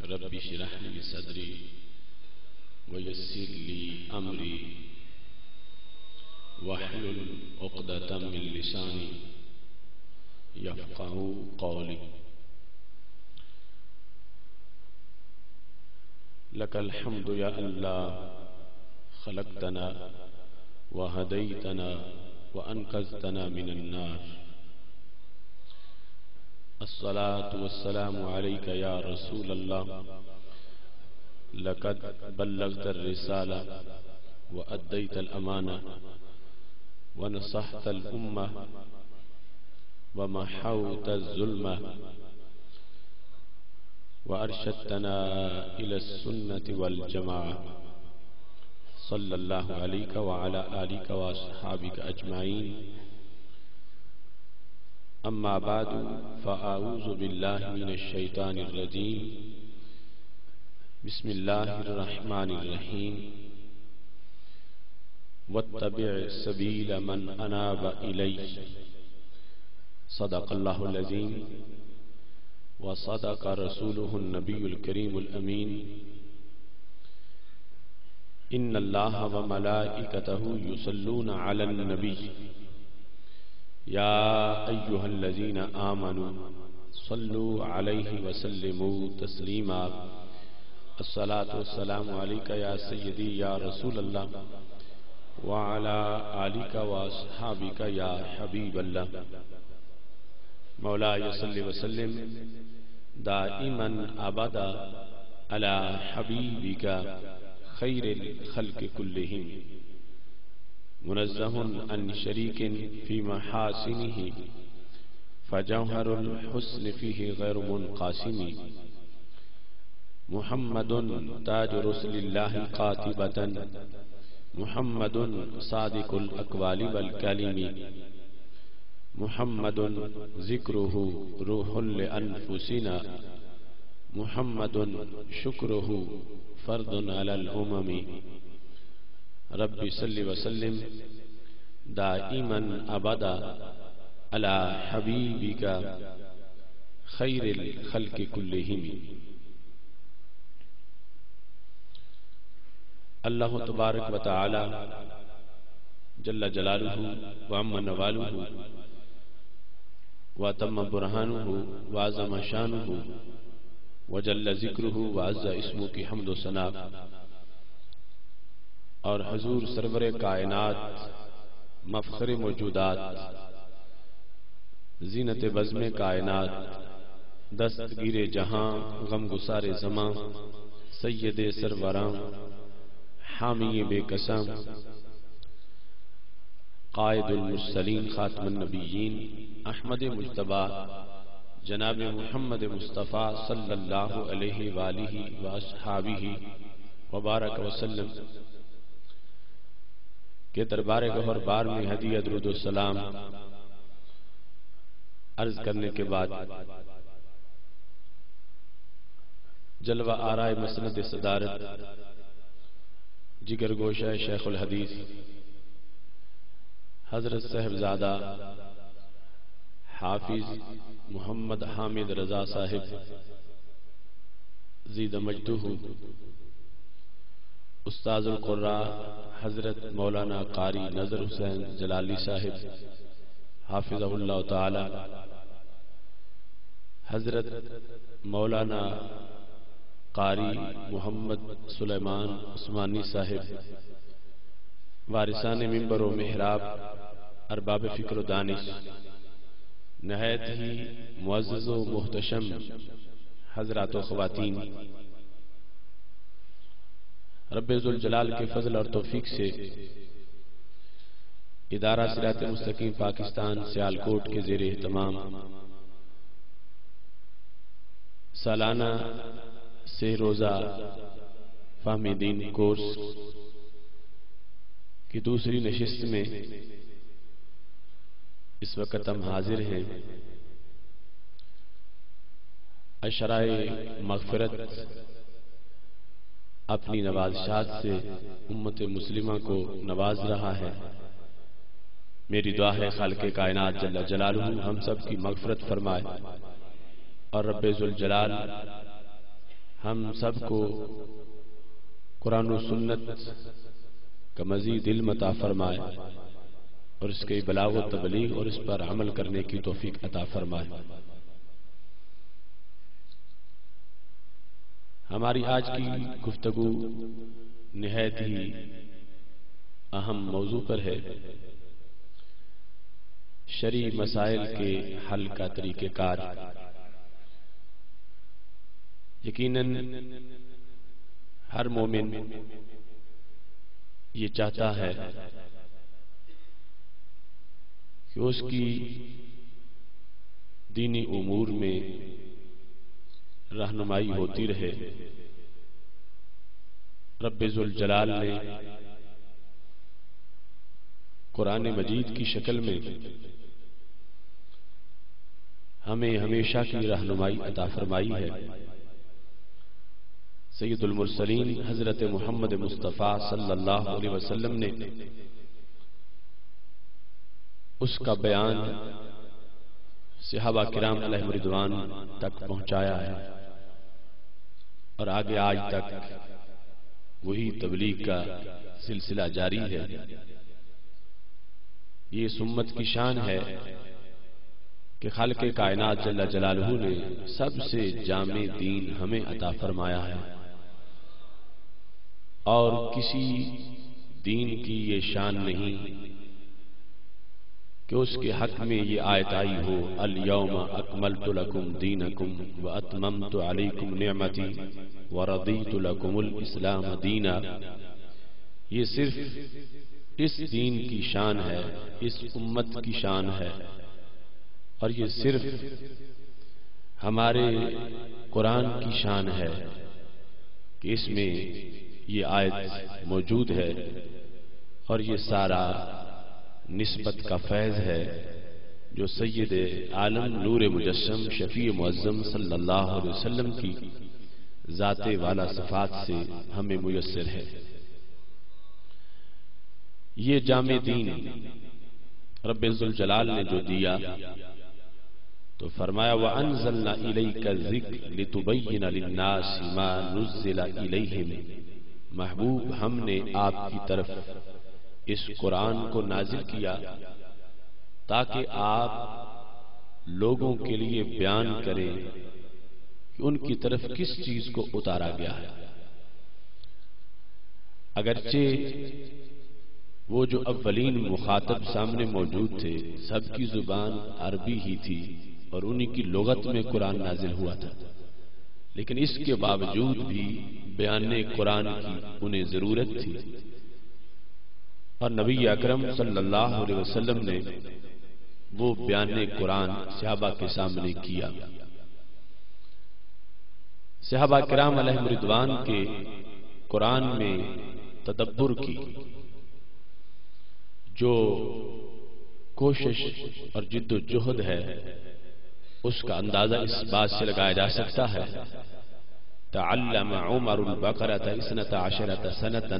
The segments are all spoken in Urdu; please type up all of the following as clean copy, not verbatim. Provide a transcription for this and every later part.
رب اشرح لي صدري ويسر لي أمري واحلل عقدة من لساني يفقهوا قولي. لك الحمد يا الله خلقتنا وهديتنا وأنقذتنا من النار. الصلاة والسلام عليك يا رسول الله. لقد بلغت الرسالة وأديت الأمانة ونصحت الأمة ومحوت الظلمة وأرشدتنا إلى السنة والجماعة. صلى الله عليك وعلى آلك وأصحابك أجمعين. أما بعد فأعوذ بالله من الشيطان الرجيم. بسم الله الرحمن الرحيم. واتبع سبيل من أناب إلي. صدق الله العظيم وصدق رسوله النبي الكريم الأمين. إن الله وملائكته يصلون على النبي يا أيها الذين آمنوا صلوا عليه وسلموا تسليما. الصلاة والسلام عليك يا سيدي يا رسول الله وعلى آلك وأصحابك يا حبيب الله. مولاي صل وسلم دائما أبدا على حبيبك خير الخلق كلهم منزه عن شريك في محاسنه فجوهر الحسن فيه غير منقاسم. محمد تاج رسل الله قاتبة محمد صادق الأقوال والكلم. محمد ذكره روح لأنفسنا محمد شكره فرض على الأمم. رب صل وسلم دائما أبدا على حبيبك خير الخلق كلهم. اللہ تبارک و تعالی جل جلالہ وعم نوالہ وتم برہانہ وعظم شانہ وجل ذکرہ وعز اسمہ کی حمد و ثنا اور حضور سرور کائنات مفخر موجودات زینت بزم کائنات دستگیر جہاں غم گسار زماں سید سروراں حامی بے قسم قائد المرسلین خاتم النبیین احمد مجتبی جناب محمد مصطفیٰ صلی اللہ علیہ وآلہ واصحابہ وبارک وسلم کے دربار گہر بار میں ہدیہ درود و سلام عرض کرنے کے بعد جلوہ آرائے مسند صدارت جگر گوشہ شیخ الحدیث حضرت صاحبزادہ حافظ محمد حامد رضا صاحب زید مجدہ استاذ القراء حضرت مولانا قاری نظر حسین جلالی صاحب حافظہ اللہ تعالی، حضرت مولانا قاری محمد سلیمان عثمانی صاحب وارثان منبر و محراب ارباب فکر و دانش، نہایت ہی معزز و محتشم حضرات و خواتین، رب ذوالجلال کے فضل اور توفیق سے ادارہ صراط مستقیم پاکستان سیالکوٹ کے زیر اہتمام سالانہ سہ روزہ فہم دین کورس کی دوسری نشست میں اس وقت ہم حاضر ہیں. اشرائے مغفرت اپنی نوازشات سے امت مسلمہ کو نواز رہا ہے. میری دعا ہے خالق کائنات جل جلالہ ہم سب کی مغفرت فرمائے اور رب ذوالجلال ہم سب کو قرآن و سنت کا مزید علم عطا فرمائے اور اس کے بلاغ و تبلیغ اور اس پر عمل کرنے کی توفیق عطا فرمائے۔ ہماری آج کی گفتگو نہایت ہی اہم موضوع پر ہے، شرعی مسائل کے حل کا طریقہ کار۔ یقیناً ہر مومن یہ چاہتا ہے کہ اس کی دینی امور میں رہنمائی ہوتی رہے۔ رب ذوالجلال نے قرآن مجید کی شکل میں ہمیں ہمیشہ کی رہنمائی عطا فرمائی ہے۔ سید المرسلین حضرت محمد مصطفیٰ صلی اللہ علیہ وسلم نے اس کا بیان صحابہ کرام علیہم رضوان تک پہنچایا ہے، اور آگے آج تک وہی تبلیغ کا سلسلہ جاری ہے۔ یہ اس امت کی شان ہے کہ خالق کائنات جل جلالہ نے سب سے جامع دین ہمیں عطا فرمایا ہے، اور کسی دین کی یہ شان نہیں کہ اس کے حق میں یہ آیت آئی ہو الیوم اکملت لکم دینکم واتممت علیکم نعمتی ورضیت لکم الاسلام دینا۔ یہ صرف اس دین کی شان ہے، اس امت کی شان ہے، اور یہ صرف ہمارے قرآن کی شان ہے کہ اس میں یہ آیت موجود ہے، اور یہ سارا نسبت کا فیض ہے جو سید عالم نور مجسم شفیع معظم صلی اللہ علیہ وسلم کی ذات والا صفات سے ہمیں میسر ہے۔ یہ جامع دین رب ذوالجلال نے جو دیا تو فرمایا وَأَنزَلْنَا إِلَيْكَ الذِّكْرَ لِتُبَيِّنَ لِلنَّاسِ مَا نُزِّلَ إِلَيْهِمْ۔ محبوب، ہم نے آپ کی طرف اس قرآن کو نازل کیا تاکہ آپ لوگوں کے لیے بیان کریں کہ ان کی طرف کس چیز کو اتارا گیا ہے۔ اگرچہ وہ جو اولین مخاطب سامنے موجود تھے سب کی زبان عربی ہی تھی اور انہی کی لغت میں قرآن نازل ہوا تھا، لیکن اس کے باوجود بھی بیان قرآن کی انہیں ضرورت تھی، اور نبی اکرم صلی اللہ علیہ وسلم نے وہ بیان قرآن صحابہ کے سامنے کیا۔ صحابہ کرام علیہم رضوان کے قرآن میں تدبر کی جو کوشش اور جد و جہد ہے اس کا اندازہ اس بات سے لگایا جا سکتا ہے تعلم عمر البقرة 12 سنة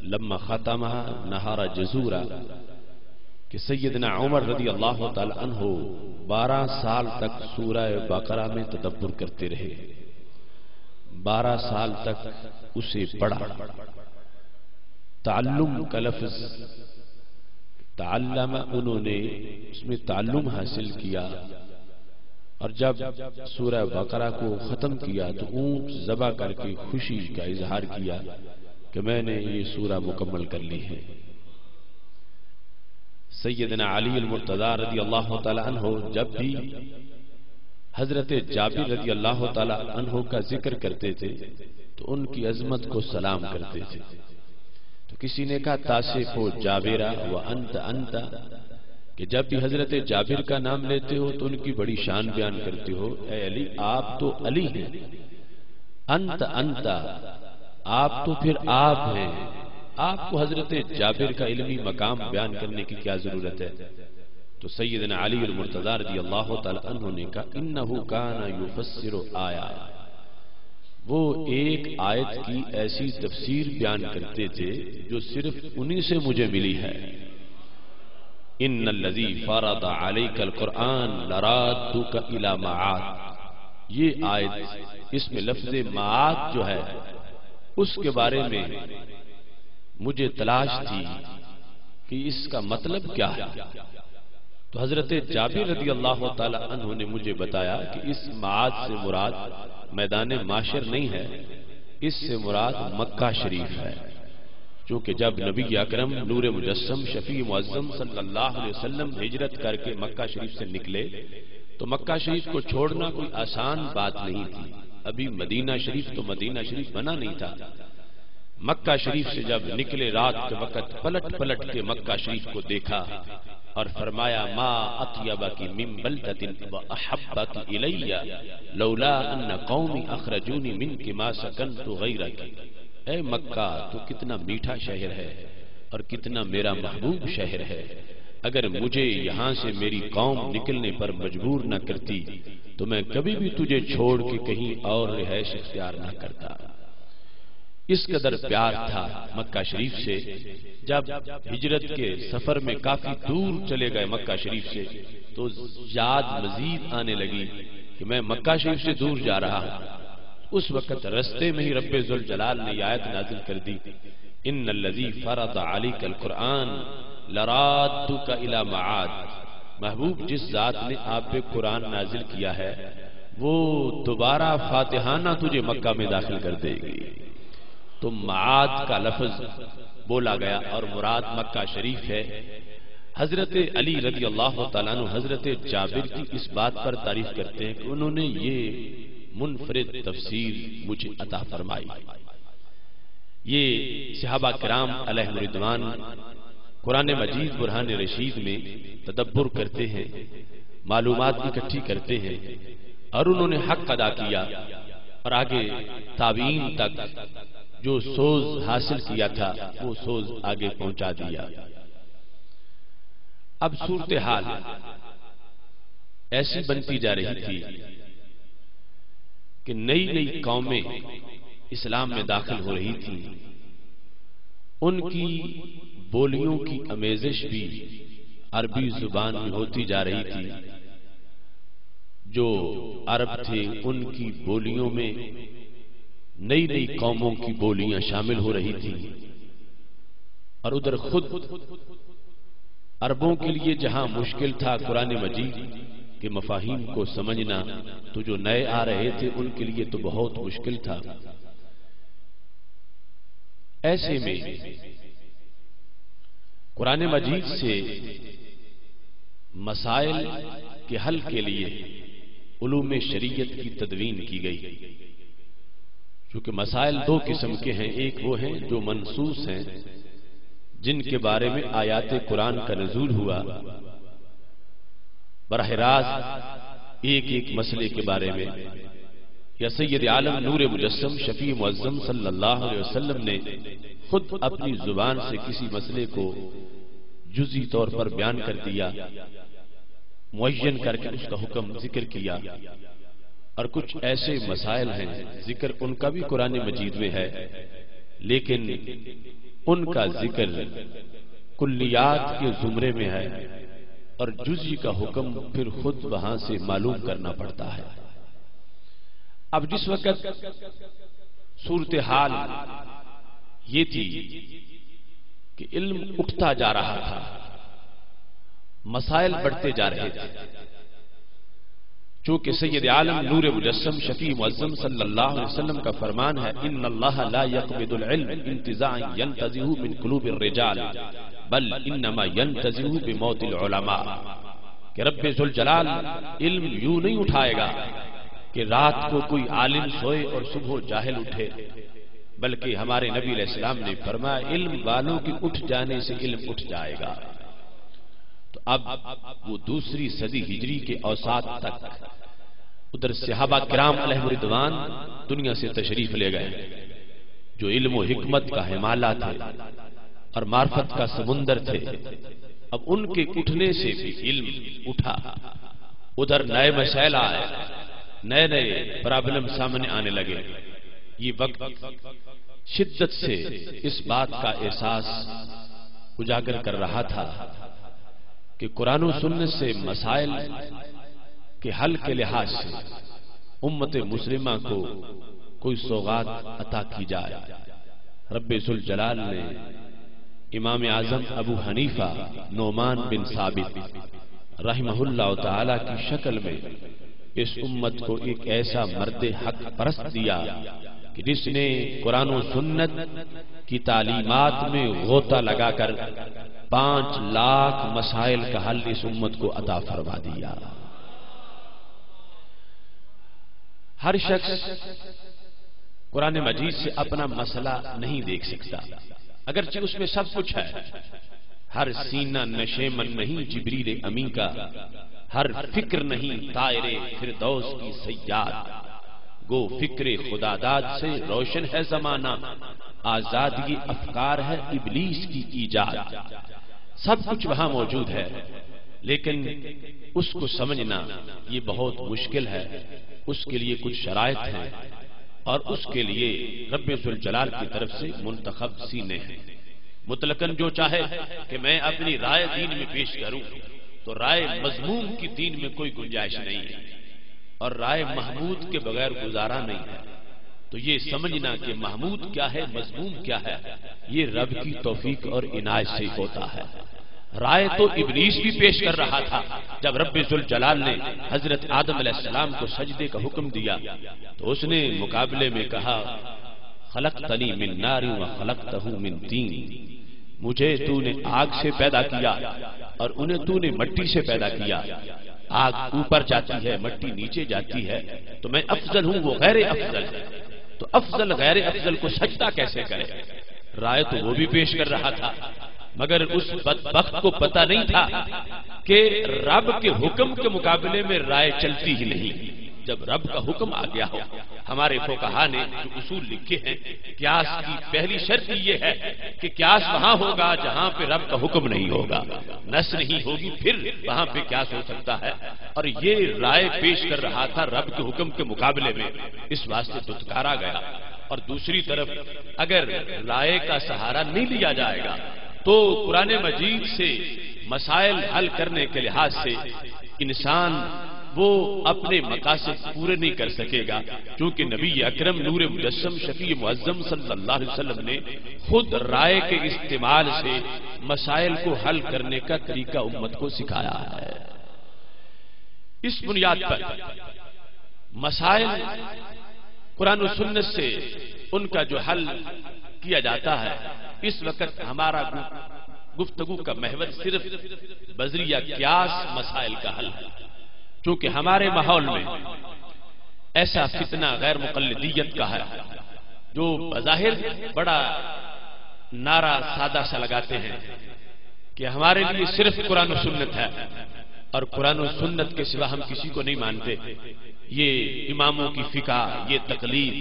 لما ختمها نهار جزورا کہ سیدنا عمر رضی اللہ تعالی عنہ 12 سال تک سورہ بقرہ میں تدبر کرتے رہے، 12 سال تک اسے پڑھا۔ تعلم کا لفظ تعلم، انہوں نے اس میں تعلم حاصل کیا، اور جب سورہ بقرہ کو ختم کیا تو اونٹ ذبح کر کے خوشی کا اظہار کیا کہ میں نے یہ سورہ مکمل کر لی ہے۔ سیدنا علی المرتضی رضی اللہ تعالی عنہ جب بھی حضرت جابر رضی اللہ تعالی عنہ کا ذکر کرتے تھے تو ان کی عظمت کو سلام کرتے تھے، تو کسی نے کہا تاسف ہو جابرہ وانت انت، کہ جب بھی حضرت جابر کا نام لیتے ہو تو ان کی بڑی شان بیان کرتے ہو، اے علی آپ تو علی ہیں، انت انت آپ تو پھر آپ ہیں، آپ کو حضرت جابر کا علمی مقام بیان کرنے کی کیا ضرورت ہے؟ تو سیدنا علی المرتضی رضی اللہ تعالی عنہ نے کہا انہ کان یفسر آیا، وہ ایک آیت کی ایسی تفسیر بیان کرتے تھے جو صرف انہی سے مجھے ملی ہے۔ ان الذی فرض علیک القرآن لرادک الی معاد، یہ آیت اس میں لفظ معاد جو ہے اس کے بارے میں مجھے تلاش تھی کہ اس کا مطلب کیا ہے، تو حضرت جابر رضی اللہ تعالی عنہ نے مجھے بتایا کہ اس معاد سے مراد میدان معاشر نہیں ہے، اس سے مراد مکہ شریف ہے، چونکہ جب نبی اکرم نور مجسم شفیع معظم صلی اللہ علیہ وسلم ہجرت کر کے مکہ شریف سے نکلے تو مکہ شریف کو چھوڑنا کوئی آسان بات نہیں تھی، ابھی مدینہ شریف تو مدینہ شریف بنا نہیں تھا۔ مکہ شریف سے جب نکلے رات کے وقت پلٹ پلٹ کے مکہ شریف کو دیکھا اور فرمایا ما اطیبک من بلدۃ واحبک الی لولا ان قومی اخرجونی منک ما سکنت غیرک، اے مکہ تو کتنا میٹھا شہر ہے اور کتنا میرا محبوب شہر ہے، اگر مجھے یہاں سے میری قوم نکلنے پر مجبور نہ کرتی تو میں کبھی بھی تجھے چھوڑ کے کہیں اور رہائش اختیار نہ کرتا۔ اس قدر پیار تھا مکہ شریف سے۔ جب ہجرت کے سفر میں کافی دور چلے گئے مکہ شریف سے تو یاد مزید آنے لگی کہ میں مکہ شریف سے دور جا رہا ہوں۔ اس وقت رستے میں ہی رب ذوالجلال نے آیت نازل کر دی، ان الذی فرض علیک القرآن لرادک الی معاد، محبوب جس ذات نے آپ پہ قرآن نازل کیا ہے وہ دوبارہ فاتحانہ تجھے مکہ میں داخل کر دے گی۔ تو معاد کا لفظ بولا گیا اور مراد مکہ شریف ہے۔ حضرت علی رضی اللہ تعالیٰ عنہ حضرت جابر کی اس بات پر تعریف کرتے ہیں کہ انہوں نے یہ منفرد تفسیر مجھے عطا فرمائی۔ یہ صحابہ کرام علیہم رضوان قرآن مجید برہان رشید میں تدبر کرتے ہیں، معلومات اکٹھی کرتے ہیں اور انہوں نے حق ادا کیا اور آگے تابعین تک جو سوز حاصل کیا تھا وہ سوز آگے پہنچا دیا۔ اب صورتحال ایسی بنتی جا رہی تھی کہ نئی نئی قومیں اسلام میں داخل ہو رہی تھیں، ان کی بولیوں کی آمیزش بھی عربی زبان میں ہوتی جا رہی تھی۔ جو عرب تھے ان کی بولیوں میں نئی نئی قوموں کی بولیاں شامل ہو رہی تھیں، اور ادھر خود عربوں کے لیے جہاں مشکل تھا قرآن مجید کے مفاہیم کو سمجھنا، تو جو نئے آ رہے تھے ان کے لیے تو بہت مشکل تھا۔ ایسے میں قرآن مجید سے مسائل کے حل کے لیے علوم شریعت کی تدوین کی گئی، کیونکہ مسائل دو قسم کے ہیں، ایک وہ ہیں جو منصوص ہیں جن کے بارے میں آیات قرآن کا نزول ہوا براہ راست ایک ایک مسئلے کے بارے میں، یا سید عالم نور مجسم شفیع معظم صلی اللہ علیہ وسلم نے خود اپنی زبان سے کسی مسئلے کو جزئی طور پر بیان کر دیا، معین کر کے اس کا حکم ذکر کیا، اور کچھ ایسے مسائل ہیں ذکر ان کا بھی قرآن مجید میں ہے لیکن ان کا ذکر کلیات کے زمرے میں ہے اور جزئی کا حکم پھر خود وہاں سے معلوم کرنا پڑتا ہے۔ اب جس وقت صورتحال یہ تھی کہ علم اٹھتا جا رہا تھا، مسائل بڑھتے جا رہے تھے، چونکہ سید عالم نور مجسم شفیع معظم صلی اللہ علیہ وسلم کا فرمان ہے ان اللہ لا يقبض العلم انتزاعا ينتزعه من قلوب الرجال بل انما ينتزعه بموت العلماء، کہ رب ذوالجلال علم یوں نہیں اٹھائے گا کہ رات کو کوئی عالم سوئے اور صبح جاہل اٹھے، بلکہ ہمارے نبی علیہ السلام نے فرمایا علم والوں کے اٹھ جانے سے علم اٹھ جائے گا۔ تو اب وہ دوسری صدی ہجری کے اوساط تک ادھر صحابہ کرام علیہ رضوان دنیا سے تشریف لے گئے، جو علم و حکمت کا ہمالہ تھے اور معرفت کا سمندر تھے، اب ان کے اٹھنے سے بھی علم اٹھا، ادھر نئے مسائل آئے، نئے نئے پرابلم سامنے آنے لگے۔ یہ وقت شدت سے اس بات کا احساس اجاگر کر رہا تھا کہ قرآن و سنت سے مسائل کے حل کے لحاظ سے امت مسلمہ کو کوئی سوغات عطا کی جائے۔ رب ذوالجلال نے امام اعظم ابو حنیفہ نعمان بن ثابت رحمہ اللہ تعالی کی شکل میں اس امت کو ایک ایسا مرد حق پرست دیا کہ جس نے قرآن و سنت کی تعلیمات میں غوطہ لگا کر 5 لاکھ مسائل کا حل اس امت کو عطا فرما دیا۔ ہر شخص قرآن مجید سے اپنا مسئلہ نہیں دیکھ سکتا، اگرچہ اس میں سب کچھ ہے۔ ہر سینہ نشیمن نہیں جبریل امی کا، ہر فکر نہیں طائر فردوس کی صیاد، گو فکر خدا داد سے روشن ہے زمانہ، آزادگی افکار ہے ابلیس کی ایجاد۔ سب کچھ وہاں موجود ہے، لیکن اس کو سمجھنا یہ بہت مشکل ہے۔ اس کے لیے کچھ شرائط ہیں، اور اس کے لیے رب ذوالجلال کی طرف سے منتخب سینے ہیں۔ مطلقاً جو چاہے کہ میں اپنی رائے دین میں پیش کروں تو رائے مذموم کی دین میں کوئی گنجائش نہیں ہے، اور رائے محمود کے بغیر گزارا نہیں ہے۔ تو یہ سمجھنا کہ محمود کیا ہے مذموم کیا ہے، یہ رب کی توفیق اور عنایت سے ہوتا ہے۔ رائے تو ابلیس بھی پیش کر رہا تھا جب رب ذوالجلال نے حضرت آدم علیہ السلام کو سجدے کا حکم دیا تو اس نے مقابلے میں کہا خلقتنی من نار و خلقتہ من طین، مجھے تو نے آگ سے پیدا کیا اور انہیں تو نے مٹی سے پیدا کیا۔ آگ اوپر جاتی ہے، مٹی نیچے جاتی ہے، تو میں افضل ہوں، وہ غیر افضل ہے، تو افضل غیر افضل کو سجدہ کیسے کرے؟ رائے تو وہ بھی پیش کر رہا تھا، مگر اس بدبخت کو پتہ نہیں تھا کہ رب کے حکم کے مقابلے میں رائے چلتی ہی نہیں۔ جب رب کا حکم آ گیا ہو، ہمارے فقہا نے جو اصول لکھے ہیں، قیاس کی پہلی شرط یہ ہے کہ قیاس وہاں ہوگا جہاں پہ رب کا حکم نہیں ہوگا، نص نہیں ہوگی، پھر وہاں پہ قیاس ہو سکتا ہے۔ اور یہ رائے پیش کر رہا تھا رب کے حکم کے مقابلے میں، اس واسطے دھتکارا گیا۔ اور دوسری طرف اگر رائے کا سہارا نہیں لیا جائے گا تو قرآن مجید سے مسائل حل کرنے کے لحاظ سے انسان وہ اپنے مقاصد پورے نہیں کر سکے گا، کیونکہ نبی اکرم نور مجسم شفیع معظم صلی اللہ علیہ وسلم نے خود رائے کے استعمال سے مسائل کو حل کرنے کا طریقہ امت کو سکھایا ہے۔ اس بنیاد پر مسائل قرآن و سنت سے ان کا جو حل کیا جاتا ہے، اس وقت ہمارا گفتگو کا محور صرف بذریعہ قیاس مسائل کا حل ہے، چونکہ ہمارے ماحول میں ایسا فتنہ غیر مقلدیت کا ہے جو بظاہر بڑا نعرہ سادہ سا لگاتے ہیں کہ ہمارے لیے صرف قرآن و سنت ہے، اور قرآن و سنت کے سوا ہم کسی کو نہیں مانتے، یہ اماموں کی فقہ، یہ تقلید،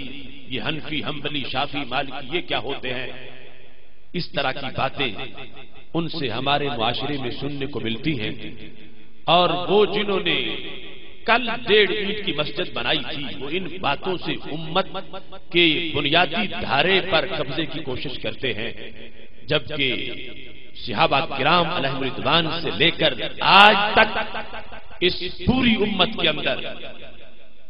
یہ حنفی حنبلی شافعی مالکی یہ کیا ہوتے ہیں، اس طرح کی باتیں ان سے ہمارے معاشرے میں سننے کو ملتی ہیں۔ اور وہ جنہوں نے کل 1.5 اینٹ کی مسجد بنائی تھی، وہ ان باتوں سے امت کے بنیادی دھارے پر قبضے کی کوشش کرتے ہیں، جبکہ صحابہ کرام علیہم رضوان سے لے کر آج تک اس پوری امت کے اندر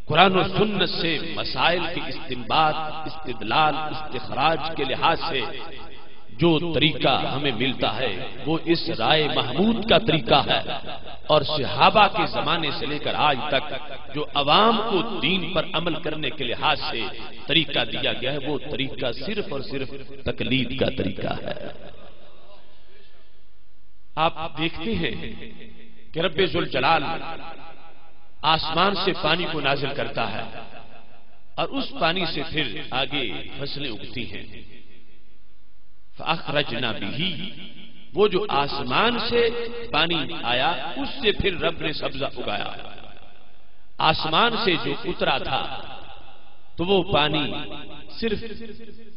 قرآن و سنت سے مسائل کے استنباط، استدلال، استخراج کے لحاظ سے جو طریقہ ہمیں ملتا ہے وہ اس رائے محمود کا طریقہ ہے، اور صحابہ کے زمانے سے لے کر آج تک جو عوام کو دین پر عمل کرنے کے لحاظ سے طریقہ دیا گیا ہے وہ طریقہ صرف اور صرف تقلید کا طریقہ ہے۔ آپ دیکھتے ہیں کہ رب ذوالجلال آسمان سے پانی کو نازل کرتا ہے، اور اس پانی سے پھر آگے فصلیں اگتی ہیں۔ فَأَخْرَجْنَا بِهِ، وہ جو آسمان سے پانی آیا اس سے پھر رب نے سبزہ اگایا۔ آسمان سے جو اترا تھا تو وہ پانی صرف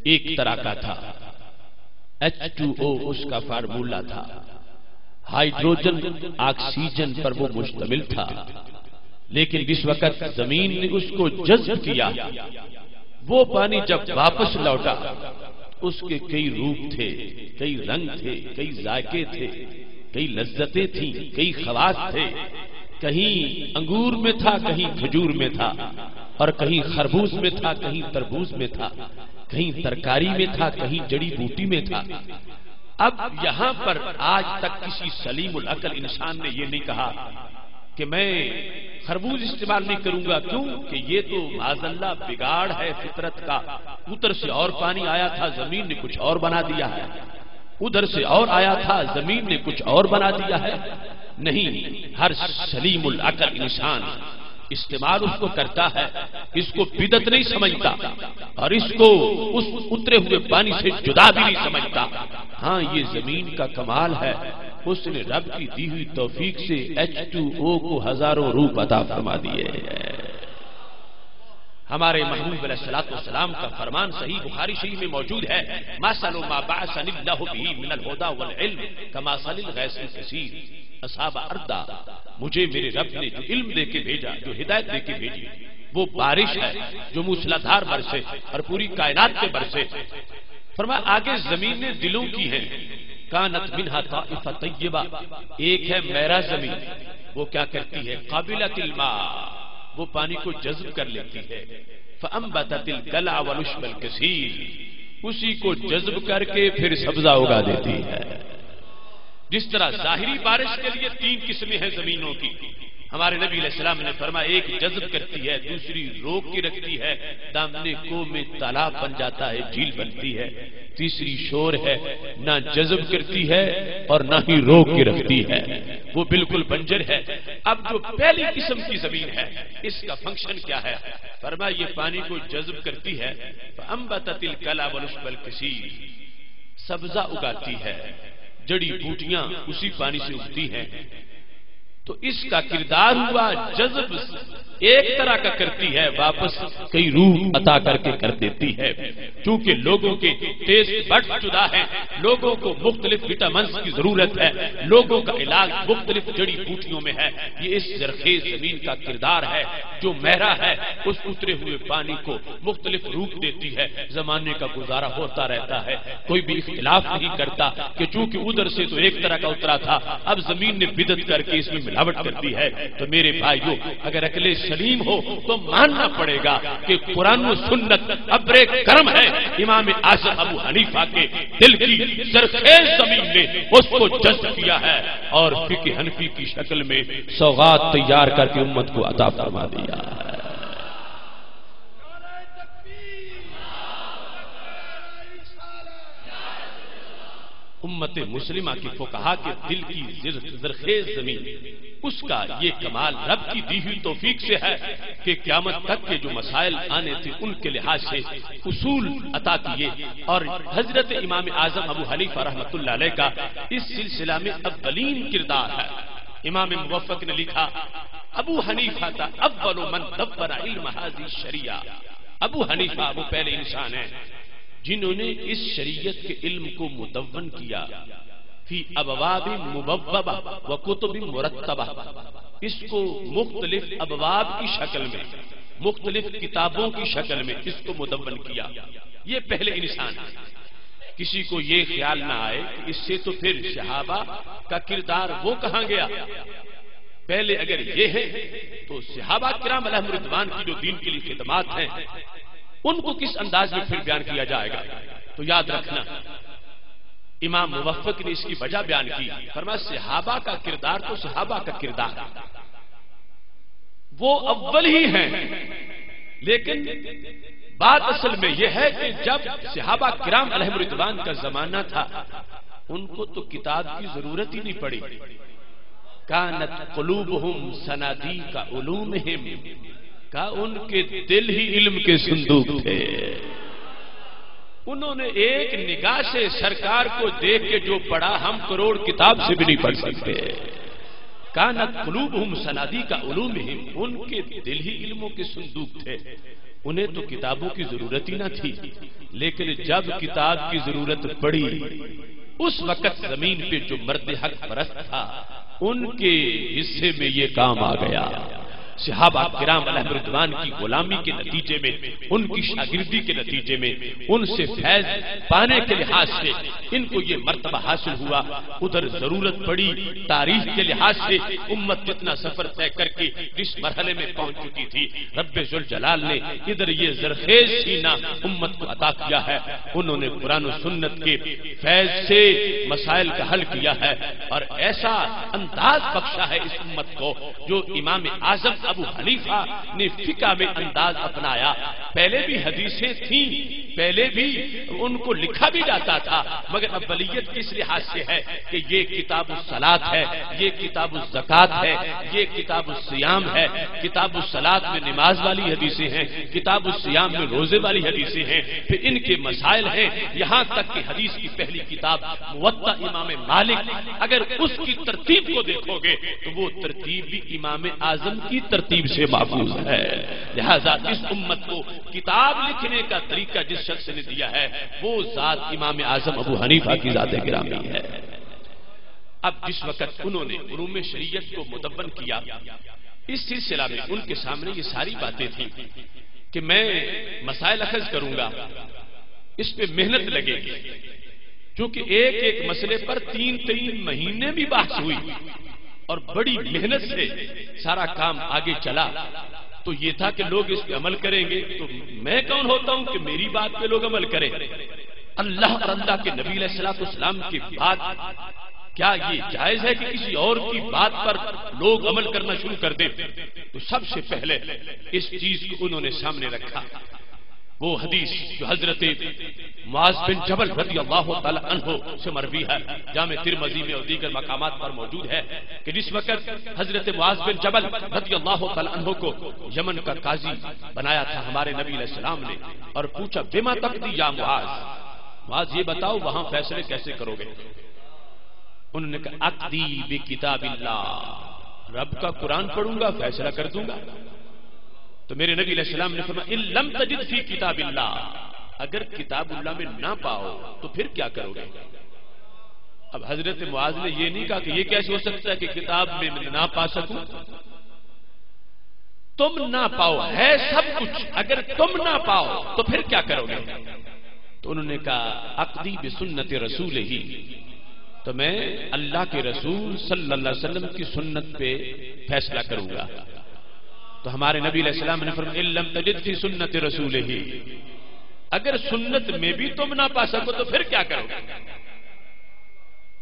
ایک طرح کا تھا، H2O اس کا فارمولا تھا، ہائیڈروجن آکسیجن پر وہ مشتمل تھا، لیکن جس وقت زمین نے اس کو جذب کیا وہ پانی جب واپس لوٹا اس کے کئی روپ تھے، کئی رنگ تھے، کئی ذائقے تھے، کئی لذتیں تھیں، کئی خواص تھے، کہیں انگور میں تھا، کہیں کھجور میں تھا، اور کہیں خربوز میں تھا، کہیں تربوز میں تھا، کہیں ترکاری میں تھا، کہیں جڑی بوٹی میں تھا۔ اب یہاں پر آج تک کسی سلیم العقل انسان نے یہ نہیں کہا کہ میں خربوز استعمال نہیں کروں گا، کیوں کہ یہ تو معاذ اللہ بگاڑ ہے فطرت کا، ادھر سے اور پانی آیا تھا زمین نے کچھ اور بنا دیا ہے، ادھر سے اور آیا تھا زمین نے کچھ اور بنا دیا ہے۔ نہیں، ہر سلیم العقل انسان استعمال اس کو کرتا ہے، اس کو بدعت نہیں سمجھتا اور اس کو اس اترے ہوئے پانی سے جدا بھی نہیں سمجھتا۔ ہاں یہ زمین کا کمال ہے، اس نے رب کی دی ہوئی توفیق سے H2O کو ہزاروں روپ عطا فرما دیے۔ ہمارے محبوب علیہ الصلوۃ والسلام کا فرمان صحیح بخاری شریف میں موجود ہے، مثل ما بعثنی اللہ بہ من الہدی والعلم کمثل الغیث الکثیر اصاب اردا، مجھے میرے رب نے جو علم دے کے بھیجا، جو ہدایت دے کے بھیجی، وہ بارش ہے جو موسلادھار برسے اور پوری کائنات پہ برسے۔ فرمایا آگے زمینیں دلوں کی ہیں، کانت منہا طائفہ طیبہ، ایک ہے میرا زمین، وہ کیا کرتی ہے، قابلۃ الماء، وہ پانی کو جذب کر لیتی ہے، فانبتت القلع والعشب الکثیر، اسی کو جذب کر کے پھر سبزہ اگا دیتی ہے۔ جس طرح ظاہری بارش کے لیے 3 قسمیں ہیں زمینوں کی، ہمارے نبی علیہ السلام نے فرمایا ایک جذب کرتی ہے، دوسری روک کے رکھتی ہے، دامنے کو میں تالاب بن جاتا ہے، جھیل بنتی ہے، تیسری شور ہے، نہ جذب کرتی ہے اور نہ ہی روک کے رکھتی ہے، وہ بالکل بنجر ہے۔ اب جو پہلی قسم کی زمین ہے اس کا فنکشن کیا ہے؟ فرمایا یہ پانی کو جذب کرتی ہے، فانبتت القلع والعشب الکثیر، سبزہ اگاتی ہے، جڑی بوٹیاں اسی پانی سے اگتی ہیں۔ تو اس کا کردار ہوا جذب، ایک طرح کا کرتی ہے، واپس کئی روح عطا کر کے کر دیتی ہے۔ چونکہ لوگوں کے ٹیسٹ بڈ جدا ہیں، لوگوں کو مختلف وٹامنز کی ضرورت ہے، لوگوں کا علاج مختلف جڑی بوٹیوں میں ہے، یہ اس زرخیز زمین کا کردار ہے جو مہرا ہے، اس اترے ہوئے پانی کو مختلف روپ دیتی ہے، زمانے کا گزارا ہوتا رہتا ہے، کوئی بھی اختلاف نہیں کرتا کہ چونکہ ادھر سے تو ایک طرح کا اترا تھا، اب زمین نے بدعت کر کے اس میں ملاوٹ کرتی ہے۔ تو میرے بھائیو، اگر عقل سلیم ہو تو ماننا پڑے گا کہ قرآن و سنت ابر کرم ہے، امام اعظم ابو حنیفہ کے دل کی زرخیز زمین نے اس کو جذب کیا ہے اور فقہ حنفی کی شکل میں سوغات تیار کر کے امت کو عطا فرما دیا ہے۔ امت مسلمہ کی فقہا کے دل کی زرخیز زمین، اس کا یہ کمال رب کی دی ہوئی توفیق سے ہے کہ قیامت تک کے جو مسائل آنے تھے ان کے لحاظ سے اصول عطا کیے، اور حضرت امام اعظم ابو حنیفہ رحمۃ اللہ علیہ کا اس سلسلہ میں اولین کردار ہے۔ امام موفق نے لکھا، ابو حنیفہ تھا اول من دبر علم هذه الشریعہ، ابو حنیفہ وہ پہلے انسان ہیں جنہوں نے اس شریعت کے علم کو مدون کیا، فی ابواب مبوبہ و کتب مرتبہ، اس کو مختلف ابواب کی شکل میں، مختلف کتابوں کی شکل میں اس کو مدون کیا۔ یہ پہلے انسان ہے۔ کسی کو یہ خیال نہ آئے کہ اس سے تو پھر صحابہ کا کردار وہ کہاں گیا، پہلے اگر یہ ہے تو صحابہ کرام علیہم رضوان کی جو دین کے لیے خدمات ہیں ان کو کس انداز میں پھر بیان کیا جائے گا؟ تو یاد رکھنا، امام موفق نے اس کی وجہ بیان کی، فرمایا صحابہ کا کردار تو صحابہ کا کردار وہ اول ہی ہیں، لیکن بات اصل میں یہ ہے کہ جب صحابہ کرام علیہم رضوان کا زمانہ تھا ان کو تو کتاب کی ضرورت ہی نہیں پڑی، کانت قلوبہم صنادیق علومہم، کا ان کے دل ہی علم کے صندوق تھے، انہوں نے ایک نگاہ سے سرکار کو دیکھ کے جو پڑھا ہم کروڑ کتاب سے بھی نہیں پڑھ سکتے۔ کانت قلوبہم صنادیق علومہم، ان کے دل ہی علموں کے صندوق تھے، انہیں تو کتابوں کی ضرورت ہی نہ تھی، لیکن جب کتاب کی ضرورت پڑی اس وقت زمین پہ جو مرد حق پرست تھا ان کے حصے میں یہ کام آ گیا۔ صحابہ کرام علیہ رضوان کی غلامی کے نتیجے میں، ان کی شاگردی کے نتیجے میں، ان سے فیض پانے کے لحاظ سے ان کو یہ مرتبہ حاصل ہوا، ادھر ضرورت پڑی تاریخ کے لحاظ سے امت کتنا سفر طے کر کے جس مرحلے میں پہنچ چکی تھی، رب ذوالجلال نے ادھر یہ زرخیز سینہ امت کو عطا کیا ہے، انہوں نے قرآن و سنت کے فیض سے مسائل کا حل کیا ہے، اور ایسا انداز بخشا ہے اس امت کو جو امام اعظم ابو حنیفہ نے فقہ میں انداز اپنایا۔ پہلے بھی حدیثیں تھیں، پہلے بھی ان کو لکھا بھی جاتا تھا، مگر اولیت کس لحاظ سے ہے کہ یہ کتاب الصلاۃ ہے، یہ کتاب الزکات ہے، یہ کتاب الصیام ہے۔ کتاب الصلاۃ میں نماز والی حدیثیں ہیں، کتاب الصیام میں روزے والی حدیثیں ہیں، پھر ان کے مسائل ہیں، یہاں تک کہ حدیث کی پہلی کتاب موطا امام مالک، اگر اس کی ترتیب کو دیکھو گے تو وہ ترتیب بھی امام اعظم کی ترتیب سے ماخوذ ہے۔ لہذا اس امت کو کتاب لکھنے کا طریقہ جس شخص نے دیا ہے وہ ذات امام اعظم ابو حنیفہ کی ذات گرامی ہے۔ اب جس وقت انہوں نے علوم شریعت کو مدون کیا، اس سلسلہ میں ان کے سامنے یہ ساری باتیں تھیں کہ میں مسائل اخذ کروں گا، اس پہ محنت لگے گی، چونکہ ایک ایک مسئلے پر تین مہینے بھی بحث ہوئی اور بڑی محنت سے سارا کام آگے چلا، تو یہ تھا کہ لوگ اس پہ عمل کریں گے، تو میں کون ہوتا ہوں کہ میری بات پہ لوگ عمل کریں؟ اللہ اور اللہ کے نبی علیہ الصلوۃ والسلام کے بعد کیا یہ جائز ہے کہ کسی اور کی بات پر لوگ عمل کرنا شروع کر دیں؟ تو سب سے پہلے اس چیز کو انہوں نے سامنے رکھا، وہ حدیث جو حضرت معاذ بن جبل رضی اللہ تعالی عنہ سے مروی ہے، جامع ترمذی میں اور دیگر مقامات پر موجود ہے کہ جس وقت حضرت معاذ بن جبل رضی اللہ تعالی عنہ کو یمن کا قاضی بنایا تھا ہمارے نبی علیہ السلام نے، اور پوچھا بما تقضی یا معاذ، معاذ یہ بتاؤ وہاں فیصلے کیسے کرو گے؟ انہوں نے کہا اقضی بکتاب اللہ، رب کا قرآن پڑھوں گا فیصلہ کر دوں گا۔ تو میرے نبی علیہ السلام نے فرمایا ان لم تجد فی کتاب اللہ، اگر کتاب اللہ میں نہ پاؤ تو پھر کیا کرو گے؟ اب حضرت معاذ نے یہ نہیں کہا کہ یہ کیسے ہو سکتا ہے کہ کتاب میں نہ پا سکوں، تم نہ پاؤ ہے سب کچھ، اگر تم نہ پاؤ تو پھر کیا کرو گے؟ تو انہوں نے کہا اقضی بسنت رسول ہی، تو میں اللہ کے رسول صلی اللہ علیہ وسلم کی سنت پہ فیصلہ کروں گا۔ تو ہمارے نبی علیہ السلام نے فرمایا ان لم تجد فی سنت رسولہ، اگر سنت میں بھی تم نہ پا سکو تو پھر کیا کرو گے؟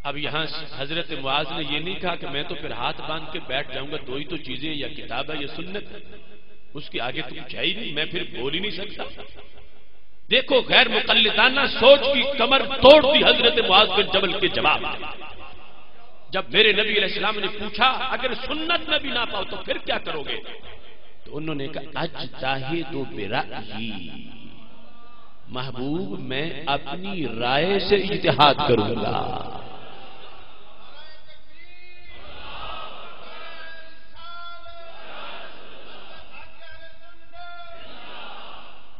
اب یہاں حضرت معاذ نے یہ نہیں کہا کہ میں تو پھر ہاتھ باندھ کے بیٹھ جاؤں گا، دو ہی تو چیزیں، یا کتاب ہے یا سنت، اس کے آگے تو کچھ ہے ہی نہیں، میں پھر بول ہی نہیں سکتا۔ دیکھو غیر مقلدانہ سوچ کی کمر توڑ دی حضرت معاذ بن جبل کے جواب میں، جب میرے نبی علیہ السلام نے پوچھا اگر سنت میں بھی نہ پاؤ تو پھر کیا کرو گے؟ تو انہوں نے کہا اجتہد برأیی، محبوب میں اپنی رائے سے اجتہاد کروں گا۔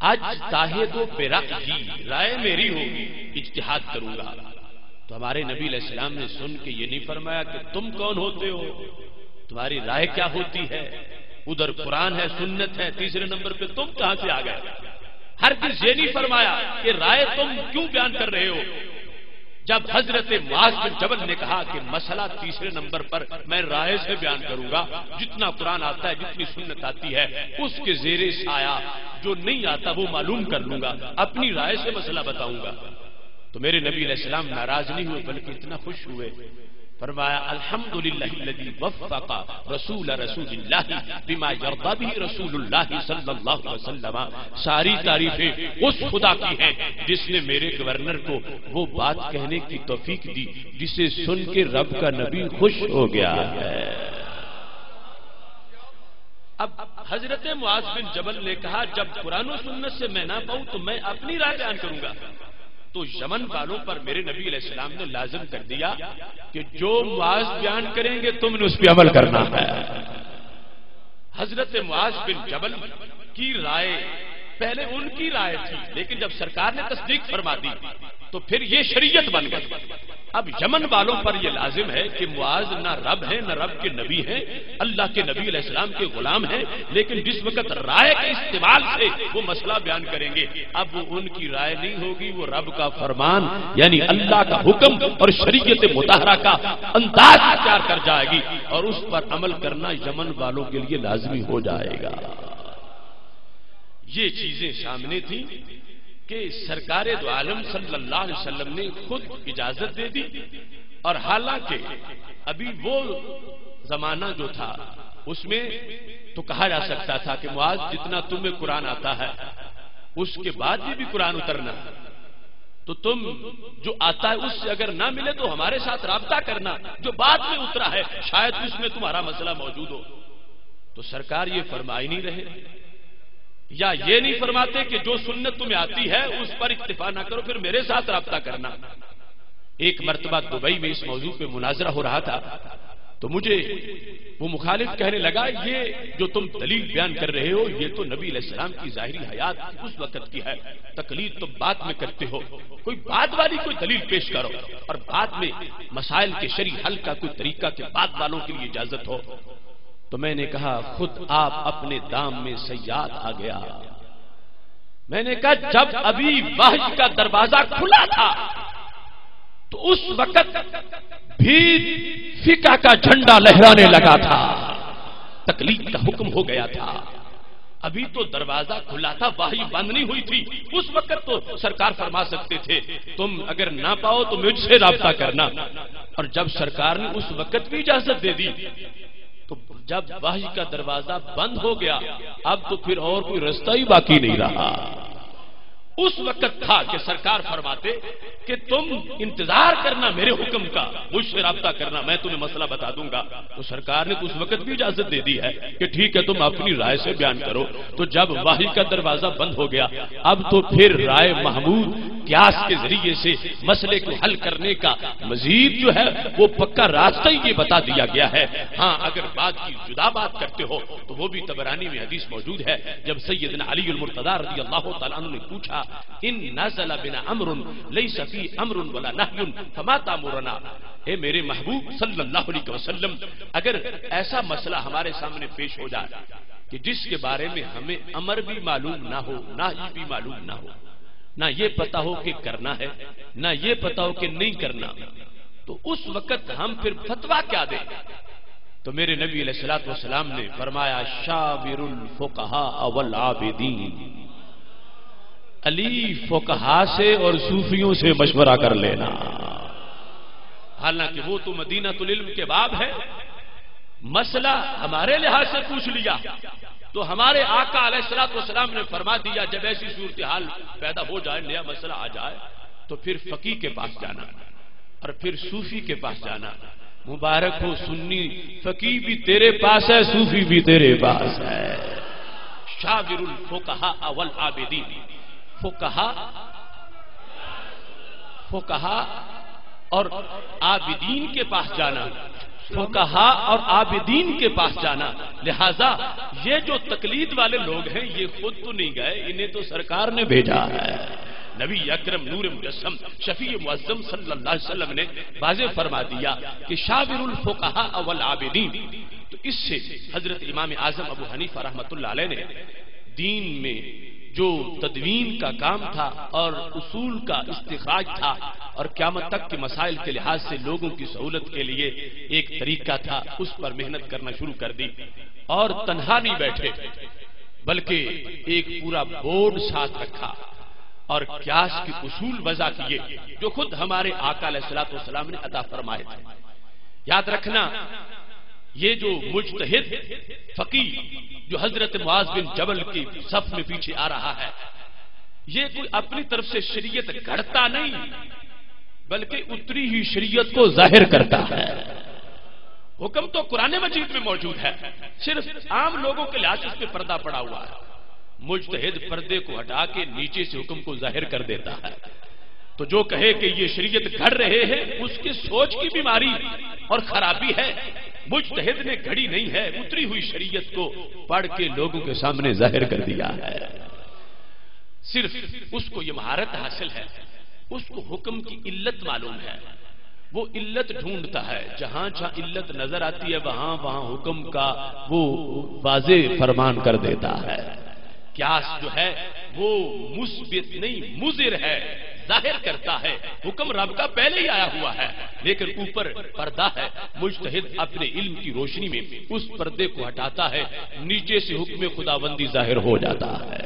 اجتہد برأیی، رائے میری ہوگی، اجتہاد کروں گا۔ تو ہمارے نبی علیہ السلام نے سن کے یہ نہیں فرمایا کہ تم کون ہوتے ہو، تمہاری رائے کیا ہوتی ہے؟ ادھر قرآن ہے، سنت ہے، تیسرے نمبر پہ تم کہاں سے آ گئے؟ ہرگز یہ نہیں فرمایا کہ رائے تم کیوں بیان کر رہے ہو۔ جب حضرت معاذ بن جبل نے کہا کہ مسئلہ تیسرے نمبر پر میں رائے سے بیان کروں گا، جتنا قرآن آتا ہے، جتنی سنت آتی ہے، اس کے زیر سایہ جو نہیں آتا وہ معلوم کر لوں گا، اپنی رائے سے مسئلہ بتاؤں گا۔ تو میرے نبی علیہ السلام ناراض نہیں ہوئے بلکہ اتنا خوش ہوئے، فرمایا الحمدللہ الذی وفق رسول اللہ بما یرضی بہ رسول اللہ صلی اللہ علیہ وسلم، ساری تعریفیں اس خدا کی ہیں جس نے میرے گورنر کو وہ بات کہنے کی توفیق دی جسے سن کے رب کا نبی خوش ہو گیا ہے۔ اب حضرت معاذ بن جبل نے کہا جب قرآن و سنت سے میں نہ پاؤں تو میں اپنی رائے بیان کروں گا۔ تو یمن والوں پر میرے نبی علیہ السلام نے لازم کر دیا کہ جو معاذ بیان کریں گے تم نے اس پہ عمل کرنا ہے۔ حضرت معاذ بن جبل کی رائے پہلے ان کی رائے تھی، لیکن جب سرکار نے تصدیق فرما دی تو پھر یہ شریعت بن گئی۔ اب یمن والوں پر یہ لازم ہے کہ معاذ نہ رب ہیں نہ رب کے نبی ہیں، اللہ کے نبی علیہ السلام کے غلام ہیں، لیکن جس وقت رائے کے استعمال سے وہ مسئلہ بیان کریں گے، اب وہ ان کی رائے نہیں ہوگی، وہ رب کا فرمان یعنی اللہ کا حکم اور شریعت مطہرہ کا انداز اختیار کر جائے گی، اور اس پر عمل کرنا یمن والوں کے لیے لازمی ہو جائے گا۔ یہ چیزیں سامنے تھیں کہ سرکار دو عالم صلی اللہ علیہ وسلم نے خود اجازت دے دی، اور حالانکہ ابھی وہ زمانہ جو تھا اس میں تو کہا جا سکتا تھا کہ معاذ جتنا تمہیں قرآن آتا ہے اس کے بعد بھی قرآن اترنا، تو تم جو آتا ہے اس سے اگر نہ ملے تو ہمارے ساتھ رابطہ کرنا، جو بعد میں اترا ہے شاید اس میں تمہارا مسئلہ موجود ہو۔ تو سرکار یہ فرمائی نہیں رہے، یا یہ نہیں فرماتے کہ جو سنت تمہیں آتی ہے اس پر اکتفا نہ کرو، پھر میرے ساتھ رابطہ کرنا۔ ایک مرتبہ دبئی میں اس موضوع پہ مناظرہ ہو رہا تھا، تو مجھے وہ مخالف کہنے لگا یہ جو تم دلیل بیان کر رہے ہو یہ تو نبی علیہ السلام کی ظاہری حیات اس وقت کی ہے، تقلید تم بعد میں کرتے ہو، کوئی بعد والی کوئی دلیل پیش کرو، اور بعد میں مسائل کے شرعی حل کا کوئی طریقہ کہ بعد والوں کے لیے اجازت ہو۔ تو میں نے کہا خود آپ اپنے دام میں صیاد آ گیا۔ میں نے کہا جب ابھی وحی کا دروازہ کھلا تھا تو اس وقت بھی فقہ کا جھنڈا لہرانے لگا تھا، تقلید کا حکم ہو گیا تھا، ابھی تو دروازہ کھلا تھا، وحی بند نہیں ہوئی تھی۔ اس وقت تو سرکار فرما سکتے تھے تم اگر نہ پاؤ تو مجھ سے رابطہ کرنا، اور جب سرکار نے اس وقت بھی اجازت دے دی تو جب وحی کا دروازہ بند ہو گیا اب تو پھر اور کوئی رستہ ہی باقی نہیں رہا۔ اس وقت تھا کہ سرکار فرماتے کہ تم انتظار کرنا میرے حکم کا، مجھ سے رابطہ کرنا، میں تمہیں مسئلہ بتا دوں گا۔ تو سرکار نے تو اس وقت بھی اجازت دے دی ہے کہ ٹھیک ہے تم اپنی رائے سے بیان کرو۔ تو جب وحی کا دروازہ بند ہو گیا اب تو پھر رائے محمود قیاس کے ذریعے سے مسئلے کو حل کرنے کا مزید جو ہے وہ پکا راستہ ہی یہ بتا دیا گیا ہے۔ ہاں اگر بات کی جدا بات کرتے ہو تو وہ بھی طبرانی میں حدیث موجود ہے، جب سیدنا علی المرتضی رضی اللہ تعالیٰ عنہ نے پوچھا ان نزل بنا امر لیس فی امر ولا نہی فما تامرنا، اے میرے محبوب صلی اللہ علیہ وسلم اگر ایسا مسئلہ ہمارے سامنے پیش ہو جائے کہ جس کے بارے میں ہمیں امر بھی معلوم نہ ہو نہی بھی معلوم نہ ہو، نہ یہ پتا ہو کہ کرنا ہے نہ یہ پتا ہو کہ نہیں کرنا، تو اس وقت ہم پھر فتویٰ کیا دیں؟ تو میرے نبی علیہ الصلوۃ والسلام نے فرمایا شاور الفقہاء والعابدین، علی فقہا سے اور صوفیوں سے مشورہ کر لینا۔ حالانکہ وہ تو مدینہ العلم کے باب ہے، مسئلہ ہمارے لحاظ سے پوچھ لیا تو ہمارے آقا علیہ الصلوۃ والسلام نے فرما دیا جب ایسی صورتحال پیدا ہو جائے، نیا مسئلہ آ جائے تو پھر فقیہ کے پاس جانا اور پھر صوفی کے پاس جانا۔ مبارک ہو سنی، فقیہ بھی تیرے پاس ہے صوفی بھی تیرے پاس ہے۔ شاور الفقہاء والعابدین، فقہا اور عابدین کے پاس جانا، فقہا اور عابدین کے پاس جانا۔ لہذا یہ جو تقلید والے لوگ ہیں یہ خود تو نہیں گئے، انہیں تو سرکار نے بھیجا ہے۔ نبی اکرم نور مجسم شفیع معظم صلی اللہ علیہ وسلم نے واضح فرما دیا کہ شاور الفقہاء والعابدین، تو اس سے حضرت امام اعظم ابو حنیفہ رحمۃ اللہ علیہ نے دین میں جو تدوین کا کام تھا اور اصول کا استخراج تھا اور قیامت تک کے مسائل کے لحاظ سے لوگوں کی سہولت کے لیے ایک طریقہ تھا، اس پر محنت کرنا شروع کر دی، اور تنہا نہیں بیٹھے بلکہ ایک پورا بورڈ ساتھ رکھا اور قیاس کے اصول وضع کیے جو خود ہمارے آقا علیہ الصلوۃ والسلام نے عطا فرمائے تھے۔ یاد رکھنا یہ جو مجتہد فقیہ جو حضرت معاذ بن جبل کی صف میں پیچھے آ رہا ہے یہ کوئی اپنی طرف سے شریعت گھڑتا نہیں بلکہ اتری ہی شریعت کو ظاہر کرتا ہے۔ حکم تو قرآن مجید میں موجود ہے، صرف عام لوگوں کے لحاظ سے اس پہ پردہ پڑا ہوا ہے۔ مجتہد پردے کو ہٹا کے نیچے سے حکم کو ظاہر کر دیتا ہے، تو جو کہے کہ یہ شریعت گھڑ رہے ہیں اس کی سوچ کی بیماری اور خرابی ہے۔ مجتہد نے گھڑی نہیں ہے، اتری ہوئی شریعت کو پڑھ کے لوگوں کے سامنے ظاہر کر دیا ہے۔ صرف اس کو یہ مہارت حاصل ہے، اس کو حکم کی علت معلوم ہے، وہ علت ڈھونڈتا ہے، جہاں جہاں علت نظر آتی ہے وہاں وہاں حکم کا وہ واضح فرمان کر دیتا ہے۔ قیاس جو ہے وہ مثبت نہیں مضر ہے، ظاہر کرتا ہے حکم رب کا پہلے ہی آیا ہوا ہے، لیکن اوپر پردہ ہے، مجتہد اپنے علم کی روشنی میں اس پردے کو ہٹاتا ہے، نیچے سے حکم خداوندی ظاہر ہو جاتا ہے۔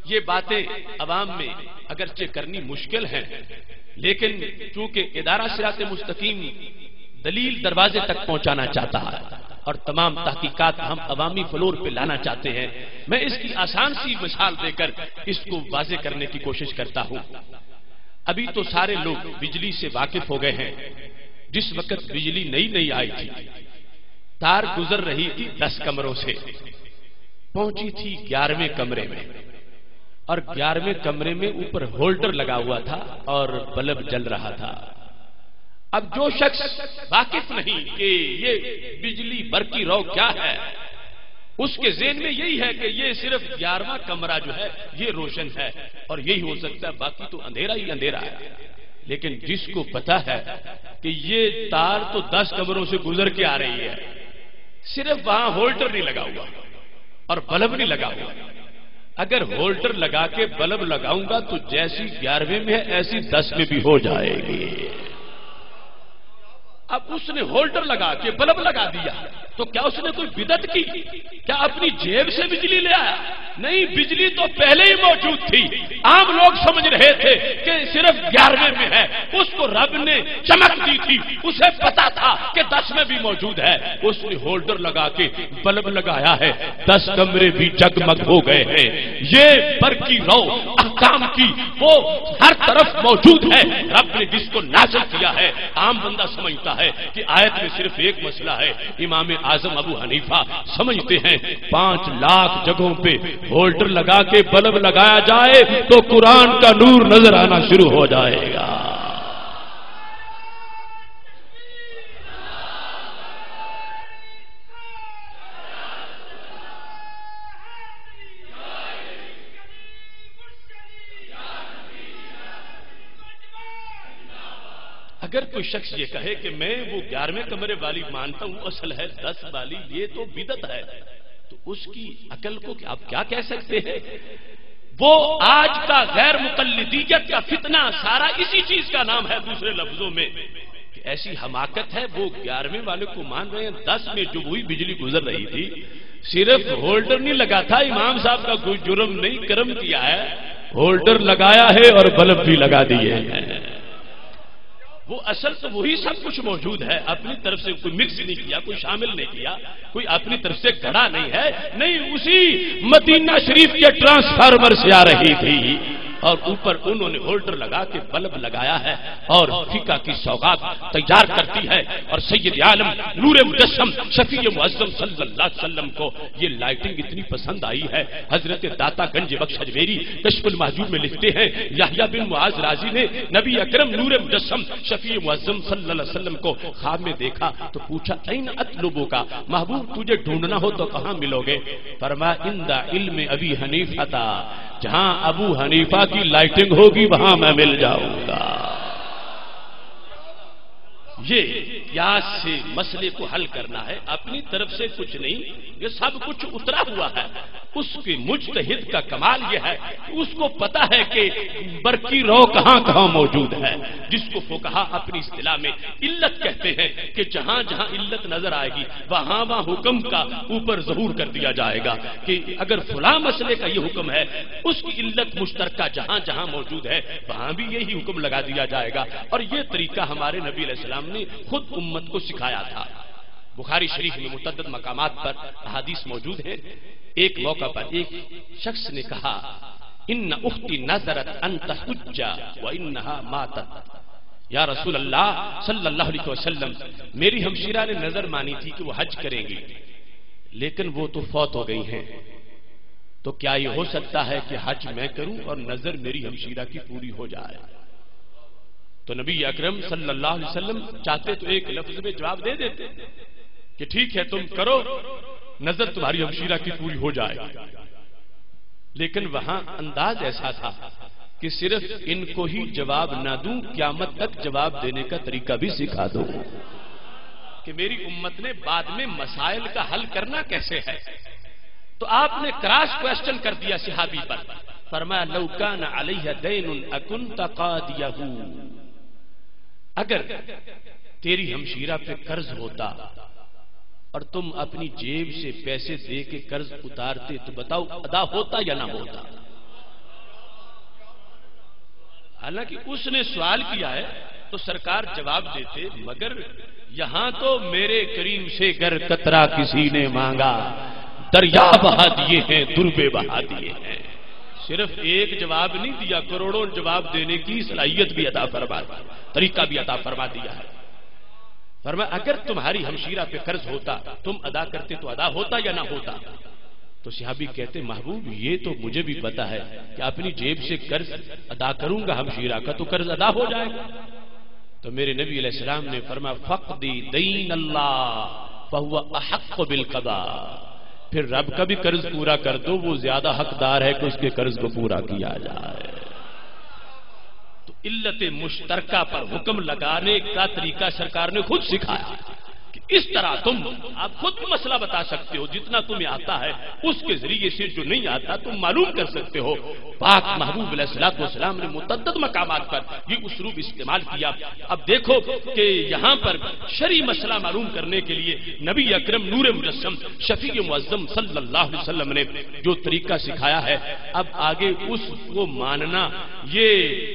یہ باتیں عوام میں اگرچہ کرنی مشکل ہیں، لیکن چونکہ ادارہ صراط مستقیم دلیل دروازے تک پہنچانا چاہتا ہے اور تمام تحقیقات ہم عوامی فلور پہ لانا چاہتے ہیں، میں اس کی آسان سی مثال دے کر اس کو واضح کرنے کی کوشش کرتا ہوں۔ ابھی تو سارے لوگ بجلی سے واقف ہو گئے ہیں۔ جس وقت بجلی نئی آئی تھی، تار گزر رہی تھی 10 کمروں سے، پہنچی تھی 11ویں کمرے میں، اور 11ویں کمرے میں اوپر ہولڈر لگا ہوا تھا اور بلب جل رہا تھا۔ اب جو شخص واقف نہیں کہ یہ بجلی برقی رو کیا ہے، اس کے ذہن میں یہی ہے کہ یہ صرف 11واں کمرہ جو ہے یہ روشن ہے اور یہی ہو سکتا ہے، باقی تو اندھیرا ہی اندھیرا ہے۔ لیکن جس کو پتا ہے کہ یہ تار تو 10 کمروں سے گزر کے آ رہی ہے، صرف وہاں ہولڈر نہیں لگا ہوا اور بلب نہیں لگا ہوا، اگر ہولڈر لگا کے بلب لگاؤں گا تو جیسی 11ویں میں ہے ایسی 10 میں بھی ہو جائے گی۔ اب اس نے ہولڈر لگا کے بلب لگا دیا تو کیا اس نے کوئی بدعت کی؟ کیا اپنی جیب سے بجلی لے آیا؟ نہیں، بجلی تو پہلے ہی موجود تھی، عام لوگ سمجھ رہے تھے کہ صرف 11ویں میں ہے، اس کو رب نے چمک دی تھی، اسے پتا تھا کہ 10 میں بھی موجود ہے، اس نے ہولڈر لگا کے بلب لگایا ہے، 10 کمرے بھی جگمگ ہو گئے ہیں۔ یہ برقی رو احکام کی وہ ہر طرف موجود ہے، رب نے جس کو نازل کیا ہے۔ عام بندہ سمجھتا ہے کہ آیت میں صرف ایک مسئلہ ہے، امام اعظم ابو حنیفہ سمجھتے ہیں 5 لاکھ جگہوں پہ ہولڈر لگا کے بلب لگایا جائے تو قرآن کا نور نظر آنا شروع ہو جائے گا۔ اگر کوئی شخص یہ کہے کہ میں وہ 11ویں کمرے والی مانتا ہوں، اصل ہے 10 والی، یہ تو بدعت ہے، تو اس کی عقل کو آپ کیا کہہ سکتے ہیں؟ وہ آج کا غیر مقلدیت کا فتنہ سارا اسی چیز کا نام ہے، دوسرے لفظوں میں کہ ایسی حماقت ہے، وہ 11ویں والے کو مان رہے ہیں 10 میں جو ہوئی بجلی گزر رہی تھی، صرف ہولڈر نہیں لگا تھا، امام صاحب کا کوئی جرم نہیں، کرم کیا ہے، ہولڈر لگایا ہے اور بلب بھی لگا دیے ہیں۔ وہ اصل تو وہی سب کچھ موجود ہے، اپنی طرف سے کوئی مکس نہیں کیا، کوئی شامل نہیں کیا، کوئی اپنی طرف سے گڑا نہیں ہے، نہیں، اسی مدینہ شریف کے ٹرانسفارمر سے آ رہی تھی اور اوپر انہوں نے ہولڈر لگا کے بلب لگایا ہے اور فقہ کی سوغات تیار کرتی ہے، اور سید عالم نور مجسم شفیع معظم صلی اللہ علیہ وسلم کو یہ لائٹنگ اتنی پسند آئی ہے، حضرت داتا گنج بخش اجمیری کشف المحجوب میں لکھتے ہیں یحییٰ بن معاذ رازی نے نبی اکرم نور مجسم شفیع معظم صلی اللہ علیہ وسلم کو خواب میں دیکھا تو پوچھا این اطلبو کا، محبوب تجھے ڈھونڈنا ہو تو کہاں ملو گے؟ فرمایا عند علم ابی حنیفہ، جہاں ابو حنیفہ کی لائٹنگ ہوگی وہاں میں مل جاؤں گا۔ یہ قیاس سے مسئلے کو حل کرنا ہے، اپنی طرف سے کچھ نہیں، یہ سب کچھ اترا ہوا ہے۔ اس کے مجتہد کا کمال یہ ہے کہ اس کو پتا ہے کہ برقی رو کہاں کہاں موجود ہے، جس کو فقہا اپنی اصطلاح میں علت کہتے ہیں کہ جہاں جہاں علت نظر آئے گی وہاں وہاں حکم کا اوپر ظہور کر دیا جائے گا کہ اگر فلاں مسئلے کا یہ حکم ہے، اس کی علت مشترکہ جہاں جہاں موجود ہے وہاں بھی یہی حکم لگا دیا جائے گا۔ اور یہ طریقہ ہمارے نبی علیہ السلام نے خود امت کو سکھایا تھا۔ بخاری شریف میں متعدد مقامات پر احادیث موجود ہیں۔ ایک موقع پر ایک شخص نے کہا ان اختی نظرت ان تحج وانها ماتت، یا رسول اللہ صلی اللہ علیہ وسلم، میری ہمشیرہ نے نظر مانی تھی کہ وہ حج کریں گی لیکن وہ تو فوت ہو گئی ہیں، تو کیا یہ ہو سکتا ہے کہ حج میں کروں اور نظر میری ہمشیرہ کی پوری ہو جائے؟ تو نبی اکرم صلی اللہ علیہ وسلم چاہتے تو ایک لفظ میں جواب دے دیتے کہ ٹھیک ہے تم کرو، نظر تمہاری ہمشیرہ کی پوری ہو جائے، لیکن وہاں انداز ایسا تھا کہ کہ صرف ان کو ہی جواب نہ دوں، قیامت تک جواب دینے کا طریقہ بھی سکھا دوں کہ میری امت نے بعد میں مسائل کا حل کرنا کیسے ہے۔ تو آپ نے کراس کوشچن کر دیا صحابی پر، فرمایا لو کان علیہ دین اکنت قاضیہ، اگر تیری ہمشیرہ پہ قرض ہوتا اور تم اپنی جیب سے پیسے دے کے قرض اتارتے تو بتاؤ ادا ہوتا یا نہ ہوتا؟ حالانکہ اس نے سوال کیا ہے تو سرکار جواب دیتے، مگر یہاں تو میرے کریم سے گر قطرہ کسی نے مانگا، دریا بہا دیے ہیں، دربے بہا دیے ہیں۔ صرف ایک جواب نہیں دیا، کروڑوں جواب دینے کی صلاحیت بھی عطا فرما دی، طریقہ بھی عطا فرما دیا ہے۔ فرمایا اگر تمہاری ہمشیرہ پہ قرض ہوتا تم ادا کرتے تو ادا ہوتا یا نہ ہوتا؟ تو صحابی کہتے محبوب یہ تو مجھے بھی پتا ہے کہ اپنی جیب سے قرض ادا کروں گا ہمشیرہ کا تو قرض ادا ہو جائے گا۔ تو میرے نبی علیہ السلام نے فرمایا فقدی دین اللہ فہو احق بالقضاء، پھر رب کا بھی قرض پورا کر دو، وہ زیادہ حقدار ہے کہ اس کے قرض کو پورا کیا جائے۔ تو علت مشترکہ پر حکم لگانے کا طریقہ سرکار نے خود سکھایا کہ اس طرح تم آپ خود بھی مسئلہ بتا سکتے ہو، جتنا تمہیں آتا ہے اس کے ذریعے سے جو نہیں آتا تم معلوم کر سکتے ہو۔ پاک محبوب علیہ الصلوۃ والسلام نے متعدد مقامات پر یہ اسلوب استعمال کیا۔ اب دیکھو کہ یہاں پر شرعی مسئلہ معلوم کرنے کے لیے نبی اکرم نور مجسم شفیع معظم صلی اللہ علیہ وسلم نے جو طریقہ سکھایا ہے، اب آگے اس کو ماننا، یہ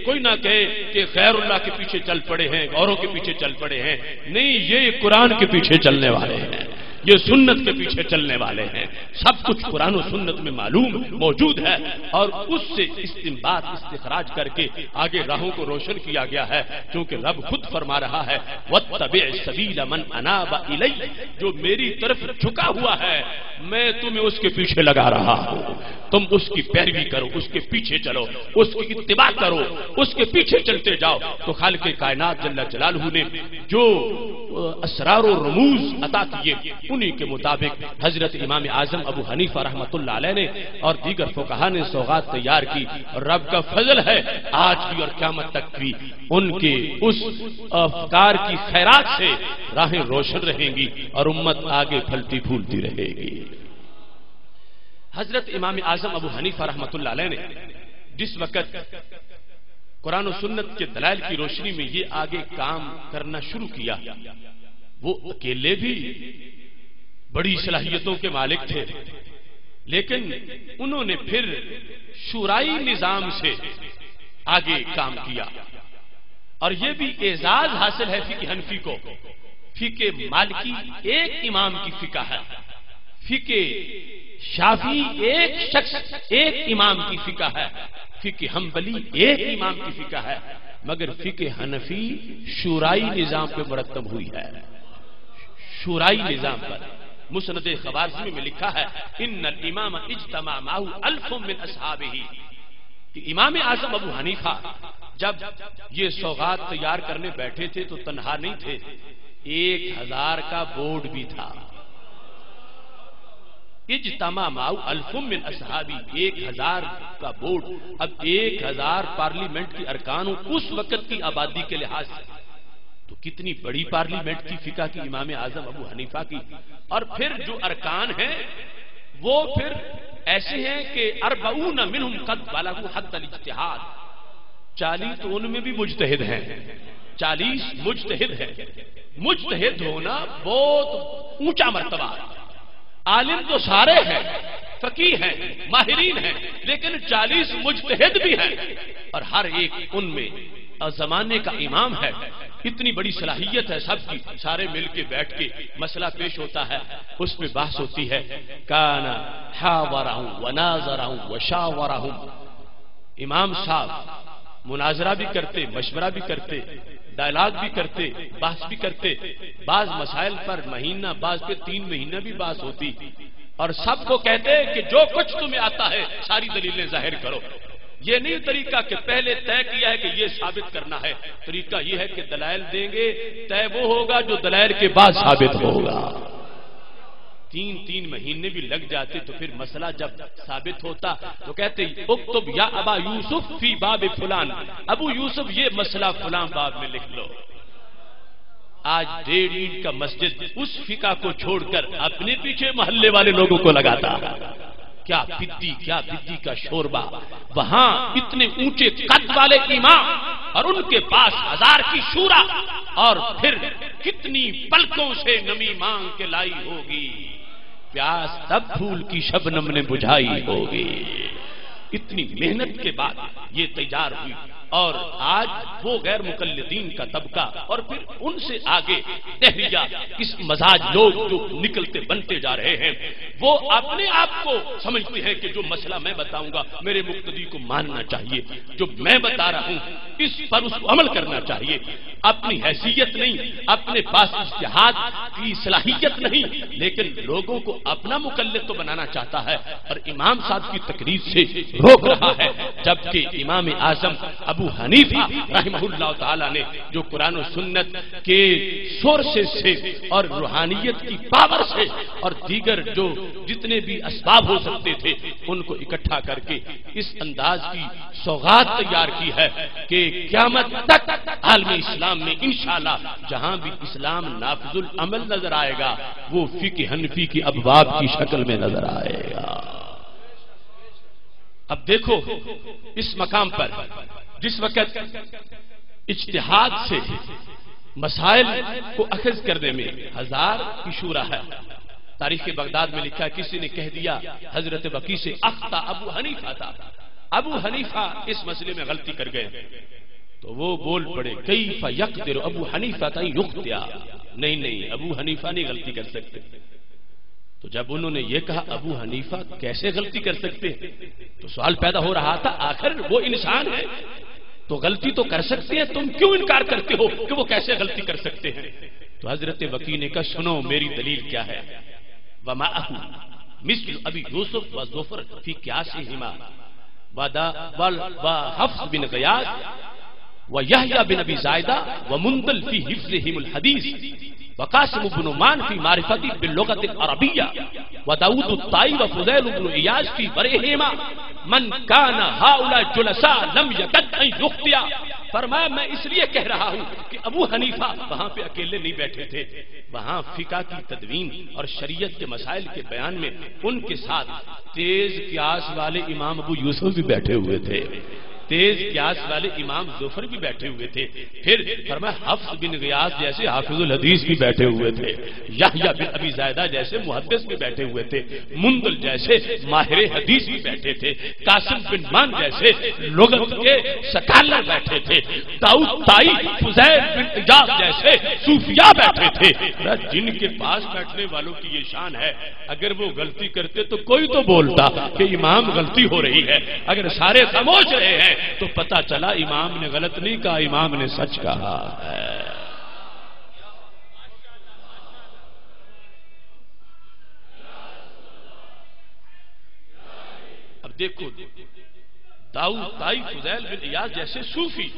کوئی نہ کہے کہ غیر اللہ کے پیچھے چل پڑے ہیں، اوروں کے پیچھے چل پڑے ہیں، نہیں، یہ قرآن کے پیچھے چلنے والے ہیں، یہ سنت کے پیچھے چلنے والے ہیں، سب کچھ قرآن و سنت میں معلوم موجود ہے، اور اس سے استنباط استخراج کر کے آگے راہوں کو روشن کیا گیا ہے، کیونکہ رب خود فرما رہا ہے وَاتَّبِعْ سَبِيلَ مَنْ أَنَابَ إِلَيَّ، جو میری طرف جھکا ہوا ہے میں تمہیں اس کے پیچھے لگا رہا ہوں، تم اس کی پیروی کرو، اس کے پیچھے چلو، اس کی اتباع کرو، اس کے پیچھے چلتے جاؤ۔ تو خالق کائنات جل جلالہ نے جو اسرار و رموز عطا کیے انہی کے مطابق حضرت امام اعظم ابو حنیفہ رحمۃ اللہ علیہ نے اور دیگر فقہا نے سوغات تیار کی، اور رب کا فضل ہے آج بھی اور قیامت تک بھی ان کے اس افکار کی خیرات سے راہیں روشن رہیں گی اور امت آگے پھلتی پھولتی رہے گی۔ حضرت امام اعظم ابو حنیفہ رحمۃ اللہ علیہ نے جس وقت قرآن و سنت کے دلائل کی روشنی میں یہ آگے کام کرنا شروع کیا، وہ اکیلے بھی بڑی صلاحیتوں کے مالک تھے، لیکن انہوں نے پھر شورائی نظام سے آگے کام کیا، اور یہ بھی اعزاز حاصل ہے فقہ حنفی کو۔ فقہ مالکی ایک امام کی فقہ ہے، فقہ شافعی ایک شخص ایک امام کی فقہ ہے، فقہ حنبلی ایک امام کی فقہ ہے، مگر فقہ حنفی شورائی نظام پہ مرتب ہوئی ہے، شورائی نظام پر۔ مسند خوارزمی میں لکھا ہے ان الامام اجتمع معه 1000 من اصحابہ، کہ امام اعظم ابو حنیفہ جب یہ سوغات تیار کرنے بیٹھے تھے تو تنہا نہیں تھے، 1000 کا بورڈ بھی تھا۔ اجتماع معه 1000 من اصحابی، 1000 کا بورڈ۔ اب 1000 پارلیمنٹ کی ارکان اس وقت کی آبادی کے لحاظ سے تو کتنی بڑی پارلیمنٹ کی فقہ کی امام اعظم ابو حنیفہ کی، اور پھر جو ارکان ہیں وہ پھر ایسے ہیں کہ 40 منہم قد بلغوا حد الاجتہاد، 40 تو ان میں بھی مجتہد ہیں، 40 مجتہد ہیں۔ مجتہد ہونا بہت اونچا مرتبہ، عالم تو سارے ہیں، فقیہ ہیں، ماہرین ہیں، لیکن 40 مجتہد بھی ہیں، اور ہر ایک ان میں زمانے کا امام ہے۔ اتنی بڑی صلاحیت ہے سب کی، سارے مل کے بیٹھ کے مسئلہ پیش ہوتا ہے، اس پہ بحث ہوتی ہے۔ کان حاورہم وناظرہم وشاورہم، امام صاحب مناظرہ بھی کرتے، مشورہ بھی کرتے، ڈائلاگ بھی کرتے، بحث بھی کرتے، بعض مسائل پر مہینہ، بعض پہ 3 مہینہ بھی بحث ہوتی، اور سب کو کہتے کہ جو کچھ تمہیں آتا ہے ساری دلیلیں ظاہر کرو۔ یہ نہیں طریقہ کہ پہلے طے کیا ہے کہ یہ ثابت کرنا ہے، طریقہ یہ ہے کہ دلائل دیں گے، طے وہ ہوگا جو دلائل کے بعد ثابت ہوگا۔ تین مہینے بھی لگ جاتے تو پھر مسئلہ جب ثابت ہوتا تو کہتے اکتب یا ابا یوسف فی باب فلان، ابو یوسف یہ مسئلہ فلان باب میں لکھ لو۔ آج 1.5 اینٹ کا مسجد اس فقہ کو چھوڑ کر اپنے پیچھے محلے والے لوگوں کو لگاتا، کیا بدی کا شوربہ، وہاں اتنے اونچے قد والے امام اور ان کے پاس 1000 کی شورا، اور پھر کتنی پلکوں سے نمی مانگ کے لائی ہوگی، پیاس تب پھول کی شبنم نے بجھائی ہوگی۔ اتنی محنت کے بعد یہ تیار ہوئی، اور آج وہ غیر مقلدین کا طبقہ اور پھر ان سے آگے دہریہ اس مزاج لوگ جو نکلتے بنتے جا رہے ہیں، وہ اپنے آپ کو سمجھتے ہیں کہ جو مسئلہ میں بتاؤں گا میرے مقتدی کو ماننا چاہیے، جو میں بتا رہا ہوں اس پر اس کو عمل کرنا چاہیے۔ اپنی حیثیت نہیں، اپنے پاس اجتہاد کی صلاحیت نہیں، لیکن لوگوں کو اپنا مقلد تو بنانا چاہتا ہے اور امام صاحب کی تقریر سے روک رہا ہے، جبکہ امام اعظم ابو حنیفہ رحمہ اللہ تعالی نے جو قرآن و سنت کے سورسز سے اور روحانیت کی پاور سے اور دیگر جو جتنے بھی اسباب ہو سکتے تھے ان کو اکٹھا کر کے اس انداز کی سوغات تیار کی ہے کہ قیامت تک عالم اسلام میں انشاءاللہ جہاں بھی اسلام نافذ العمل نظر آئے گا وہ فقہ حنفی کی ابواب کی شکل میں نظر آئے گا۔ اب دیکھو اس مقام پر جس وقت اجتہاد سے مسائل کو اخذ کرنے میں 1000 کی شورا ہے، تاریخ بغداد میں لکھا ہے کسی نے کہہ دیا حضرت بقی سے اخطا ابو حنیفہ تھا، ابو حنیفہ اس مسئلے میں غلطی کر گئے، تو وہ بول پڑے کیف یقدر ابو حنیفہ ان یخطئ، نہیں ابو حنیفہ نہیں غلطی کر سکتے۔ تو جب انہوں نے یہ کہا ابو حنیفہ کیسے غلطی کر سکتے تو سوال پیدا ہو رہا تھا آخر وہ انسان ہے تو غلطی تو کر سکتے ہیں، تم کیوں انکار کرتے ہو کہ وہ کیسے غلطی کر سکتے ہیں؟ تو حضرت وکی نے کہا سنو میری دلیل کیا ہے، وَمَعَهُ مِثْلُ أَبِي يُوسُف وَزُفْرَ فِي قِيَاسِهِمَا وَحَفْص بن غیاث وَيَحْيَى بن أبي زائدة وَمُنْدَلْ فِي حِفْظِهِمُ الْحَدِيث وقاسم بن نعمان في معرفته باللغة العربية وداود الطائي وفضيل بن عياض في برئهما من كان هؤلاء جلساء لم يكد أن يخطئ۔ فرمایا میں اس لیے کہہ رہا ہوں کہ ابو حنیفہ وہاں پہ اکیلے نہیں بیٹھے تھے، وہاں فقہ کی تدوین اور شریعت کے مسائل کے بیان میں ان کے ساتھ تیز قیاس والے امام ابو یوسف بھی بیٹھے ہوئے تھے، تیز قیاس والے امام ظفر بھی بیٹھے ہوئے تھے، پھر فرمایا حفص بن غیاث جیسے حافظ الحدیث بھی بیٹھے ہوئے تھے، یحییٰ بن ابی زائدہ جیسے محدث بھی بیٹھے ہوئے تھے، مندل جیسے ماہر حدیث بھی بیٹھے تھے، قاسم بن مان جیسے لغت کے سکالر بیٹھے تھے، داؤد طائی فضیل بن عیاض جیسے صوفیاء بیٹھے تھے۔ جن کے پاس بیٹھنے والوں کی یہ شان ہے، اگر وہ غلطی کرتے تو کوئی تو بولتا کہ امام غلطی ہو رہی ہے، اگر سارے خاموش رہے ہیں تو پتا چلا امام نے غلط نہیں کہا، امام نے سچ کہا ہے۔ اب دیکھو داؤد طائی فضیل بن عیاض جیسے صوفی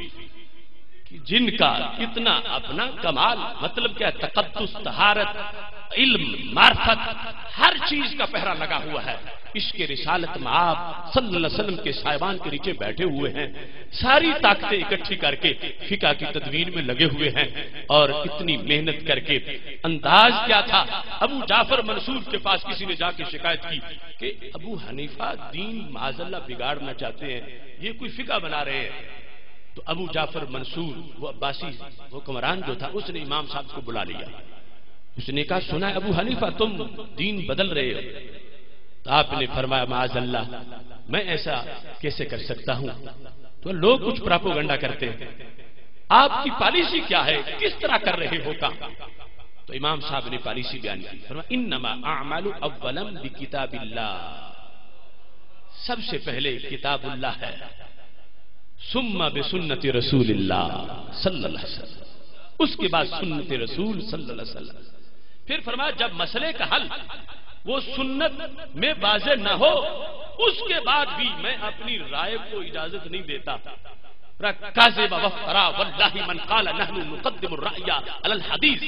جن کا اتنا اپنا کمال، مطلب کیا ہے، تقدس، طہارت، علم، معرفت، ہر چیز کا پہرا لگا ہوا ہے، عشق رسالت میں آپ صلی اللہ علیہ وسلم کے سائبان کے نیچے بیٹھے ہوئے ہیں، ساری طاقتیں اکٹھی کر کے فقہ کی تدوین میں لگے ہوئے ہیں، اور اتنی محنت کر کے انداز کیا تھا۔ ابو جعفر منصور کے پاس کسی نے جا کے شکایت کی کہ ابو حنیفہ دین معاذ اللہ بگاڑنا چاہتے ہیں، یہ کوئی فقہ بنا رہے ہیں۔ تو ابو جعفر منصور وہ عباسی حکمران جو تھا اس نے امام صاحب کو بلا لیا، اس نے کہا سنا ہے ابو حنیفہ تم دین بدل رہے ہو؟ تو آپ نے فرمایا معاذ اللہ میں ایسا کیسے کر سکتا ہوں، تو لوگ کچھ پراپوگنڈا کرتے ہیں، آپ کی پالیسی کیا ہے، کس طرح کر رہے ہو کام؟ تو امام صاحب نے پالیسی بیان کی، فرمایا انما اعمال اولا بکتاب اللہ، سب سے پہلے کتاب اللہ ہے، ثم بسنت رسول اللہ صلی اللہ علیہ وسلم، اس کے بعد سنت رسول صلی اللہ علیہ وسلم۔ پھر فرمایا جب مسئلے کا حل وہ سنت میں واضح نہ ہو اس کے بعد بھی میں اپنی رائے کو اجازت نہیں دیتا کاذب وفترا واللہ من قال نحن نقدم الرأی علی الحدیث،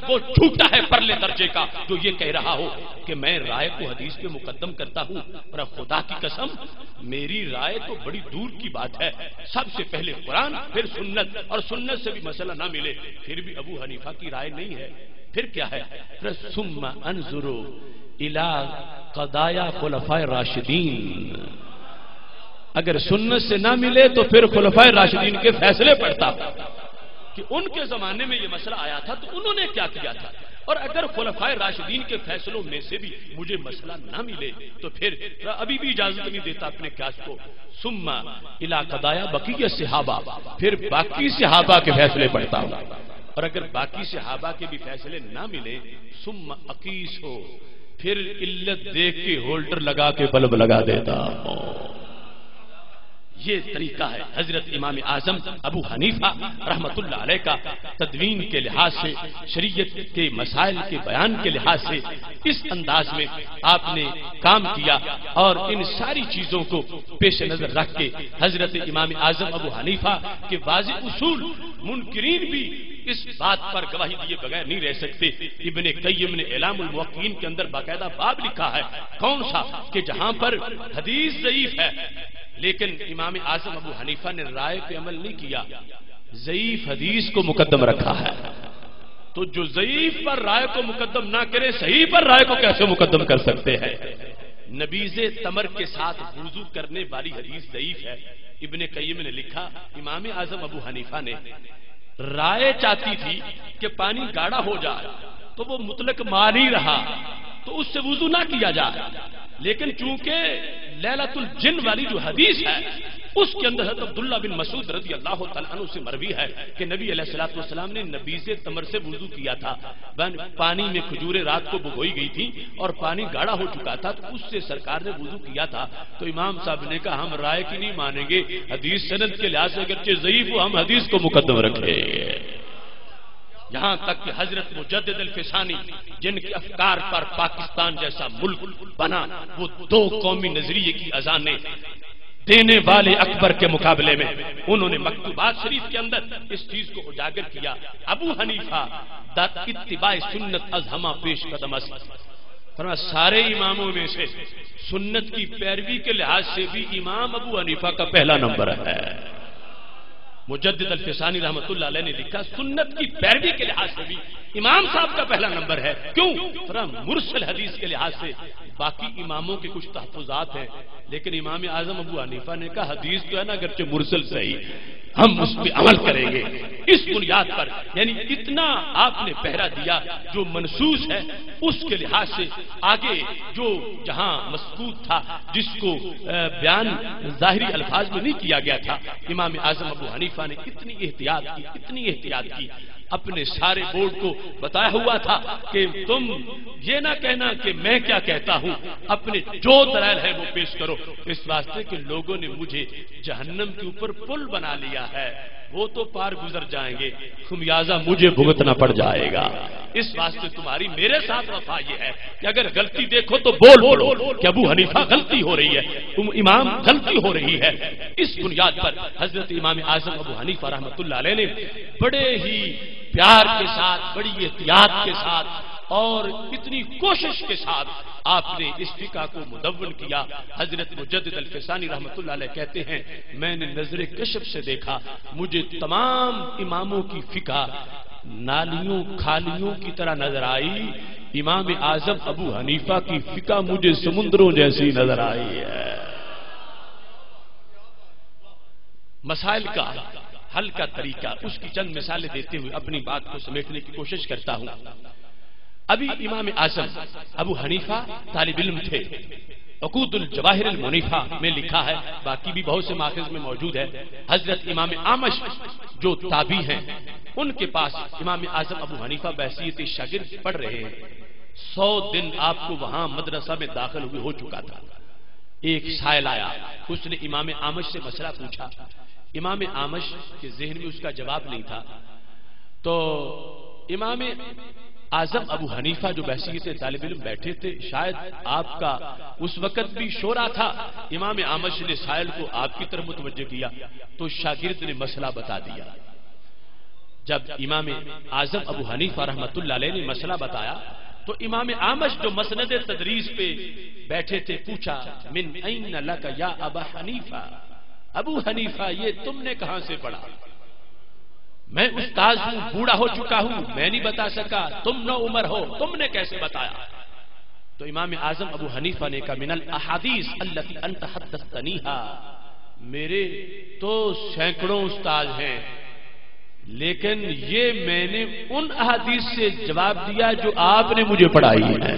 وہ جھوٹا ہے پرلے درجے کا جو یہ کہہ رہا ہو کہ میں رائے کو حدیث پہ مقدم کرتا ہوں، اور خدا کی قسم میری رائے تو بڑی دور کی بات ہے، سب سے پہلے قرآن پھر سنت، اور سنت سے بھی مسئلہ نہ ملے پھر بھی ابو حنیفہ کی رائے نہیں ہے، پھر کیا ہے؟ ثم انظروا الی قضایا خلفاء الراشدین، اگر سنت سے نہ ملے تو پھر خلفائے راشدین کے فیصلے پڑھتا کہ ان کے زمانے میں یہ مسئلہ آیا تھا تو انہوں نے کیا کیا تھا، اور اگر خلفائے راشدین کے فیصلوں میں سے بھی مجھے مسئلہ نہ ملے تو پھر ابھی بھی اجازت نہیں دیتا اپنے قیاس کو، ثم الی قضایا بقیہ صحابہ، پھر باقی صحابہ کے فیصلے پڑھتا ہوں، اور اگر باقی صحابہ کے بھی فیصلے نہ ملے ثم اقیس ہو، پھر علت دیکھ کے ہولڈر لگا کے بلب لگا دیتا ہوں۔ یہ طریقہ ہے حضرت امام اعظم ابو حنیفہ رحمت اللہ علیہ کا، تدوین کے لحاظ سے، شریعت کے مسائل کے بیان کے لحاظ سے اس انداز میں آپ نے کام کیا، اور ان ساری چیزوں کو پیش نظر رکھ کے حضرت امام اعظم ابو حنیفہ کے واضح اصول منکرین بھی اس بات پر گواہی دیے بغیر نہیں رہ سکتے۔ ابن قیم نے اعلام الموقعین کے اندر باقاعدہ باب لکھا ہے، کون سا؟ کہ جہاں پر حدیث ضعیف ہے لیکن امام اعظم ابو حنیفہ نے رائے پہ عمل نہیں کیا، ضعیف حدیث کو مقدم رکھا ہے، تو جو ضعیف پر رائے کو مقدم نہ کرے صحیح پر رائے کو کیسے مقدم کر سکتے ہیں؟ نبیذ تمر کے ساتھ وضو کرنے والی حدیث ضعیف ہے، ابن قیم نے لکھا امام اعظم ابو حنیفہ نے رائے چاہتی تھی کہ پانی گاڑھا ہو جائے تو وہ مطلق مانی رہا تو اس سے وضو نہ کیا جائے، لیکن چونکہ لیلۃ الجن والی جو حدیث ہے اس کے اندر حضرت عبداللہ بن مسعود رضی اللہ تعالیٰ عنہ سے مروی ہے کہ نبی علیہ الصلوۃ والسلام نے نبیذ تمر سے وضو کیا تھا، پانی میں کھجوریں رات کو بھگوئی گئی تھی اور پانی گاڑھا ہو چکا تھا تو اس سے سرکار نے وضو کیا تھا، تو امام صاحب نے کہا ہم رائے کی نہیں مانیں گے، حدیث سند کے لحاظ سے اگرچہ ضعیف ہو ہم حدیث کو مقدم رکھیں گے۔ یہاں تک کہ حضرت مجدد الفسانی جن کے افکار پر پاکستان جیسا ملک بنا، وہ دو قومی نظریے کی اذانیں دینے والے اکبر کے مقابلے میں انہوں نے مکتوبات شریف کے اندر اس چیز کو اجاگر کیا، ابو حنیفہ در اتباع سنت از ہمہ پیش قدم است، فرمایا سارے اماموں میں سے سنت کی پیروی کے لحاظ سے بھی امام ابو حنیفہ کا پہلا نمبر ہے۔ مجدد الفسانی رحمت اللہ علیہ نے لکھا سنت کی پیروی کے لحاظ سے بھی امام صاحب کا پہلا نمبر ہے، کیوں؟ مرسل حدیث کے لحاظ سے باقی اماموں کے کچھ تحفظات ہیں، لیکن امام اعظم ابو حنیفہ نے کہا حدیث تو ہے نا اگرچہ مرسل صحیح، ہم اس پہ عمل کریں گے، اس بنیاد پر، یعنی اتنا آپ نے پہرا دیا جو منصوص ہے اس کے لحاظ سے، آگے جو جہاں مسکوت تھا جس کو بیان ظاہری الفاظ میں نہیں کیا گیا تھا، امام اعظم ابو حنیفہ نے اتنی احتیاط کی، اپنے سارے بورڈ کو بتایا ہوا تھا کہ تم یہ نہ کہنا کہ میں کیا کہتا ہوں، اپنے جو دلائل ہے وہ پیش کرو، اس واسطے کہ لوگوں نے مجھے جہنم کے اوپر پل بنا لیا ہے، وہ تو پار گزر جائیں گے، خمیازہ مجھے بھگتنا پڑ جائے گا، اس واسطے تمہاری میرے ساتھ وفا یہ ہے کہ اگر غلطی دیکھو تو بول بولو کہ ابو حنیفہ غلطی ہو رہی ہے، تم امام غلطی ہو رہی ہے۔ اس بنیاد پر حضرت امام اعظم ابو حنیفہ رحمۃ اللہ علیہ نے بڑے ہی پیار کے ساتھ، بڑی احتیاط کے ساتھ اور اتنی کوشش کے ساتھ آپ نے اس فقہ کو مدون کیا۔ حضرت مجدد الفسانی رحمت اللہ علیہ کہتے ہیں میں نے نظر کشف سے دیکھا، مجھے تمام اماموں کی فقہ نالیوں کھالیوں کی طرح نظر آئی، امام اعظم ابو حنیفہ کی فقہ مجھے سمندروں جیسی نظر آئی ہے۔ مسائل کا حل کا طریقہ، اس کی چند مثالیں دیتے ہوئے اپنی بات کو سمیٹنے کی کوشش کرتا ہوں۔ ابھی امام اعظم ابو حنیفہ طالب علم تھے، عقود الجواہر المنیفہ میں لکھا ہے، باقی بھی بہت سے ماخذ میں موجود ہے، حضرت امام اعمش جو تابعی ہیں ان کے پاس امام اعظم ابو حنیفہ بحیثیت شاگرد پڑھ رہے ہیں، 100 دن آپ کو وہاں مدرسہ میں داخل ہوئے ہو چکا تھا۔ ایک سائل آیا، اس نے امام اعمش سے مسئلہ پوچھا، امام اعمش کے ذہن میں اس کا جواب نہیں تھا، تو امام اعظم ابو حنیفہ جو بحیثیت طالب علم بیٹھے تھے، شاید آپ کا اس وقت بھی شورا تھا، امام اعمش نے سائل کو آپ کی طرف متوجہ کیا تو شاگرد نے مسئلہ بتا دیا۔ جب امام اعظم ابو حنیفہ رحمۃ اللہ علیہ نے مسئلہ بتایا تو امام اعمش جو مسند تدریس پہ بیٹھے تھے پوچھا من این لک یا ابا حنیفہ، ابو حنیفہ یہ تم نے کہاں سے پڑھا؟ میں استاذ ہوں، بوڑھا ہو چکا ہوں، میں نہیں بتا سکا، تم نو عمر ہو، تم نے کیسے بتایا؟ تو امام اعظم ابو حنیفہ نے کہا من الاحادیث التي انت حدثتنیھا، میرے تو سینکڑوں استاذ ہیں لیکن یہ میں نے ان احادیث سے جواب دیا جو آپ نے مجھے پڑھائی ہے،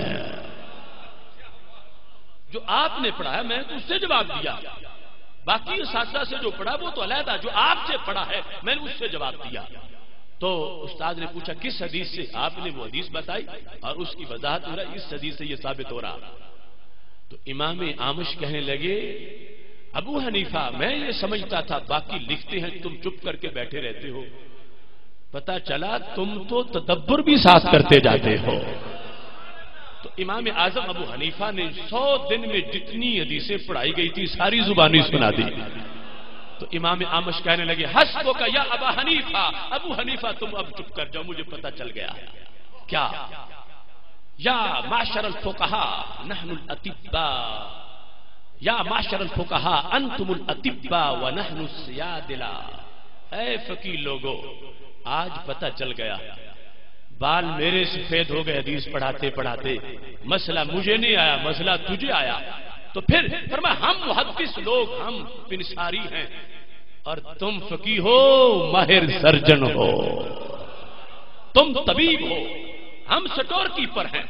جو آپ نے پڑھایا میں نے اس سے جواب دیا، باقی اساتذہ سے جو پڑھا وہ تو علیحدہ، جو آپ سے پڑھا ہے میں نے اس سے جواب دیا۔ تو استاد نے پوچھا کس حدیث سے؟ آپ نے وہ حدیث بتائی اور اس کی وضاحت ہو رہا اس حدیث سے یہ ثابت ہو رہا۔ تو امام اعمش کہنے لگے ابو حنیفہ میں یہ سمجھتا تھا باقی لکھتے ہیں تم چپ کر کے بیٹھے رہتے ہو، پتہ چلا تم تو تدبر بھی ساتھ کرتے جاتے ہو۔ تو امام اعظم ابو حنیفہ نے 100 دن میں جتنی حدیثیں پڑھائی گئی تھی ساری زبانی سنا دی۔ تو امام اعمش کہنے لگے حسبک یا ابا حنیفہ، ابو حنیفہ تم اب چپ کر جاؤ، مجھے پتہ چل گیا کیا؟ یا معشر الفقہاء نحن الاطباء، یا معشر الفقہاء انتم الاطباء ونحن السیادلہ، اے فقیہ لوگو آج پتہ چل گیا، بال میرے سفید ہو گئے حدیث پڑھاتے پڑھاتے، مسئلہ مجھے نہیں آیا مسئلہ تجھے آیا۔ تو پھر فرمایا ہم محدث لوگ ہم پنساری ہیں اور تم فقیہ ہو، ماہر سرجن ہو، تم طبیب ہو، ہم سٹور کیپر ہیں۔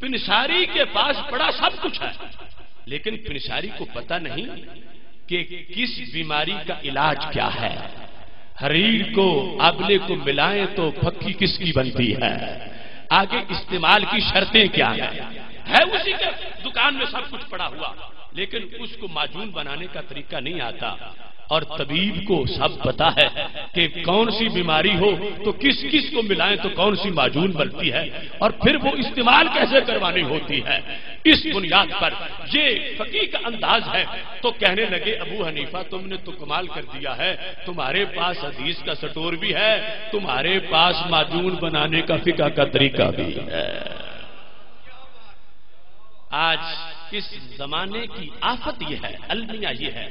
پنساری کے پاس بڑا سب کچھ ہے لیکن پنساری کو پتہ نہیں کہ کس بیماری کا علاج کیا ہے۔ حریر کو آبلے کو ملائیں تو پھکی کس کی بنتی ہے، آگے استعمال کی شرطیں کیا ہیں، ہے اسی کے دکان میں سب کچھ پڑا ہوا لیکن اس کو معجون بنانے کا طریقہ نہیں آتا۔ اور طبیب کو سب پتا ہے کہ کون سی بیماری ہو تو کس کس کو ملائیں تو کون سی معجون بنتی ہے اور پھر وہ استعمال کیسے کروانی ہوتی ہے۔ اس بنیاد پر یہ فقیہ کا انداز ہے۔ تو کہنے لگے ابو حنیفہ تم نے تو کمال کر دیا ہے، تمہارے پاس حدیث کا سٹور بھی ہے، تمہارے پاس معجون بنانے کا فقہ کا طریقہ بھی ہے۔ آج اس زمانے کی آفت یہ ہے، المیہ یہ ہے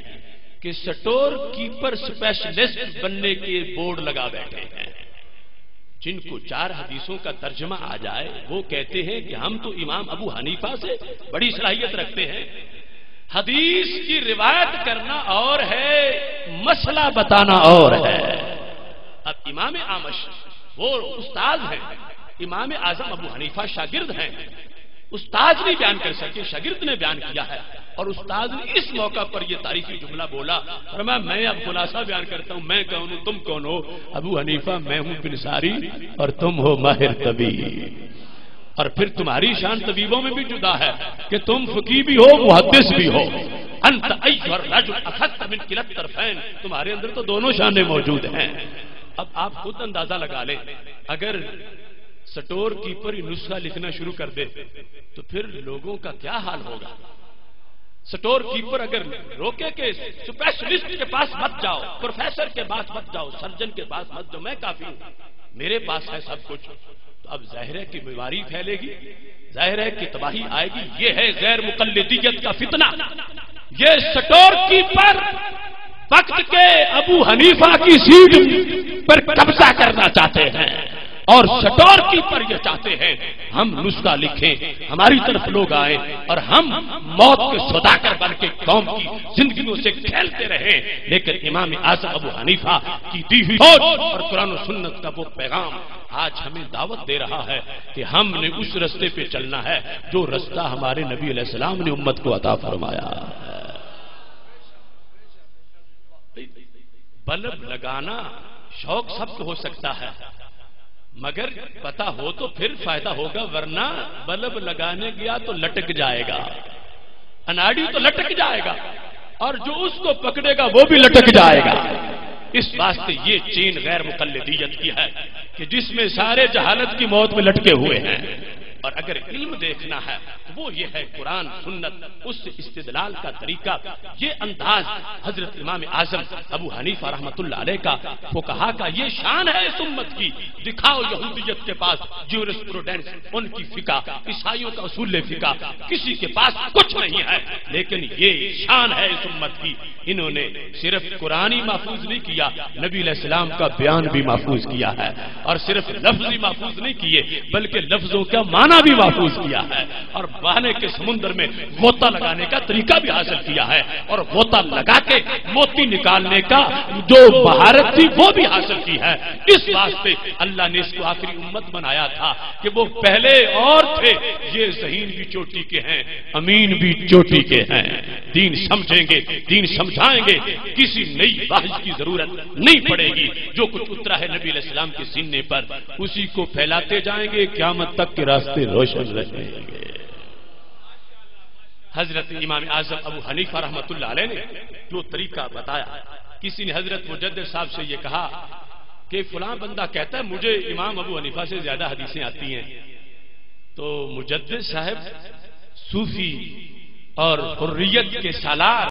کہ سٹور کیپر اسپیشلسٹ بننے کے بورڈ لگا بیٹھے ہیں، جن کو 4 حدیثوں کا ترجمہ آ جائے وہ کہتے ہیں کہ ہم تو امام ابو حنیفہ سے بڑی صلاحیت رکھتے ہیں۔ حدیث کی روایت کرنا اور ہے، مسئلہ بتانا اور ہے۔ اب امام اعمش وہ استاد ہیں، امام اعظم ابو حنیفہ شاگرد ہیں، استاد نہیں بیان کر سکے، شاگرد نے بیان کیا ہے اور استاد نے اس موقع پر یہ تاریخی جملہ بولا، فرمایا میں اب خلاصہ بیان کرتا ہوں، میں کون ہوں تم کون ہو؟ ابو حنیفہ میں ہوں پنساری اور تم ہو ماہر طبیب، اور پھر تمہاری شان طبیبوں میں بھی جدا ہے کہ تم فقیہ بھی ہو محدث بھی ہو۔ انت ایھا الرجل اخذت من کلا الطرفین، تمہارے اندر تو دونوں شانیں موجود ہیں۔ اب آپ خود اندازہ لگا لیں، اگر سٹور کیپر ہی نسخہ لکھنا شروع کر دے تو پھر لوگوں کا کیا حال ہوگا۔ سٹور کیپر اگر روکے کہ اسپیشلسٹ کے پاس مت جاؤ، پروفیسر کے پاس مت جاؤ، سرجن کے پاس مت جاؤ، میں کافی ہوں، میرے پاس ہے سب کچھ، تو اب ظاہر ہے کہ بیماری پھیلے گی، ظاہر ہے کہ تباہی آئے گی۔ یہ ہے غیر مقلدیت کا فتنہ۔ یہ سٹور کیپر وقت کے ابو حنیفہ کی سیٹ پر قبضہ کرنا چاہتے ہیں اور سٹور کیپر یہ چاہتے ہیں ہم نسخہ لکھیں، ہماری طرف لوگ آئیں اور ہم موت کے صداقر بن کے قوم کی زندگیوں سے کھیلتے رہیں۔ لیکن امام اعظم ابو حنیفہ کی دی ہوئی سوچ اور قرآن و سنت کا وہ پیغام آج ہمیں دعوت دے رہا ہے کہ ہم نے اس رستے پہ چلنا ہے جو رستہ ہمارے نبی علیہ السلام نے امت کو عطا فرمایا ہے۔ بلب لگانا شوق سب کو ہو سکتا ہے مگر پتا ہو تو پھر فائدہ ہوگا، ورنہ بلب لگانے گیا تو لٹک جائے گا، اناڑی تو لٹک جائے گا اور جو اس کو پکڑے گا وہ بھی لٹک جائے گا۔ اس واسطے یہ چین غیر مقلدیت کی ہے کہ جس میں سارے جہالت کی موت میں لٹکے ہوئے ہیں، اور اگر علم دیکھنا ہے تو وہ یہ ہے قرآن سنت، اس استدلال کا طریقہ، یہ انداز حضرت امام اعظم ابو حنیفہ رحمۃ اللہ علیہ کا، فقہا کا یہ شان ہے اس امت کی۔ دکھاؤ یہودیت کے پاس جیورسپروڈنس، ان کی فقہ، عیسائیوں کا اصول فقہ، کسی کے پاس کچھ نہیں ہے، لیکن یہ شان ہے اس امت کی۔ انہوں نے صرف قرآن ہی محفوظ نہیں کیا، نبی علیہ السلام کا بیان بھی محفوظ کیا ہے، اور صرف لفظ ہی محفوظ نہیں کیے بلکہ لفظوں کا معنی بھی محفوظ کیا ہے، اور بہانے کے سمندر میں غوطہ لگانے کا طریقہ بھی حاصل کیا ہے، اور غوطہ لگا کے موتی نکالنے کا جو مہارت تھی وہ بھی حاصل کی ہے۔ اس واسطے اللہ نے اس کو آخری امت بنایا تھا کہ وہ پہلے اور تھے، یہ ذہین بھی چوٹی کے ہیں، امین بھی چوٹی کے ہیں، دین سمجھیں گے، دین سمجھائیں گے، کسی نئی بحث کی ضرورت نہیں پڑے گی، جو کچھ اترا ہے نبی علیہ السلام کے سینے پر اسی کو پھیلاتے جائیں گے، قیامت تک کے راستے روشن رہیں گے۔ حضرت امام اعظم ابو حنیفہ رحمۃ اللہ علیہ نے جو طریقہ بتایا، کسی نے حضرت مجدد صاحب سے یہ کہا کہ فلاں بندہ کہتا ہے مجھے امام ابو حنیفہ سے زیادہ حدیثیں آتی ہیں، تو مجدد صاحب صوفی اور حریت کے سالار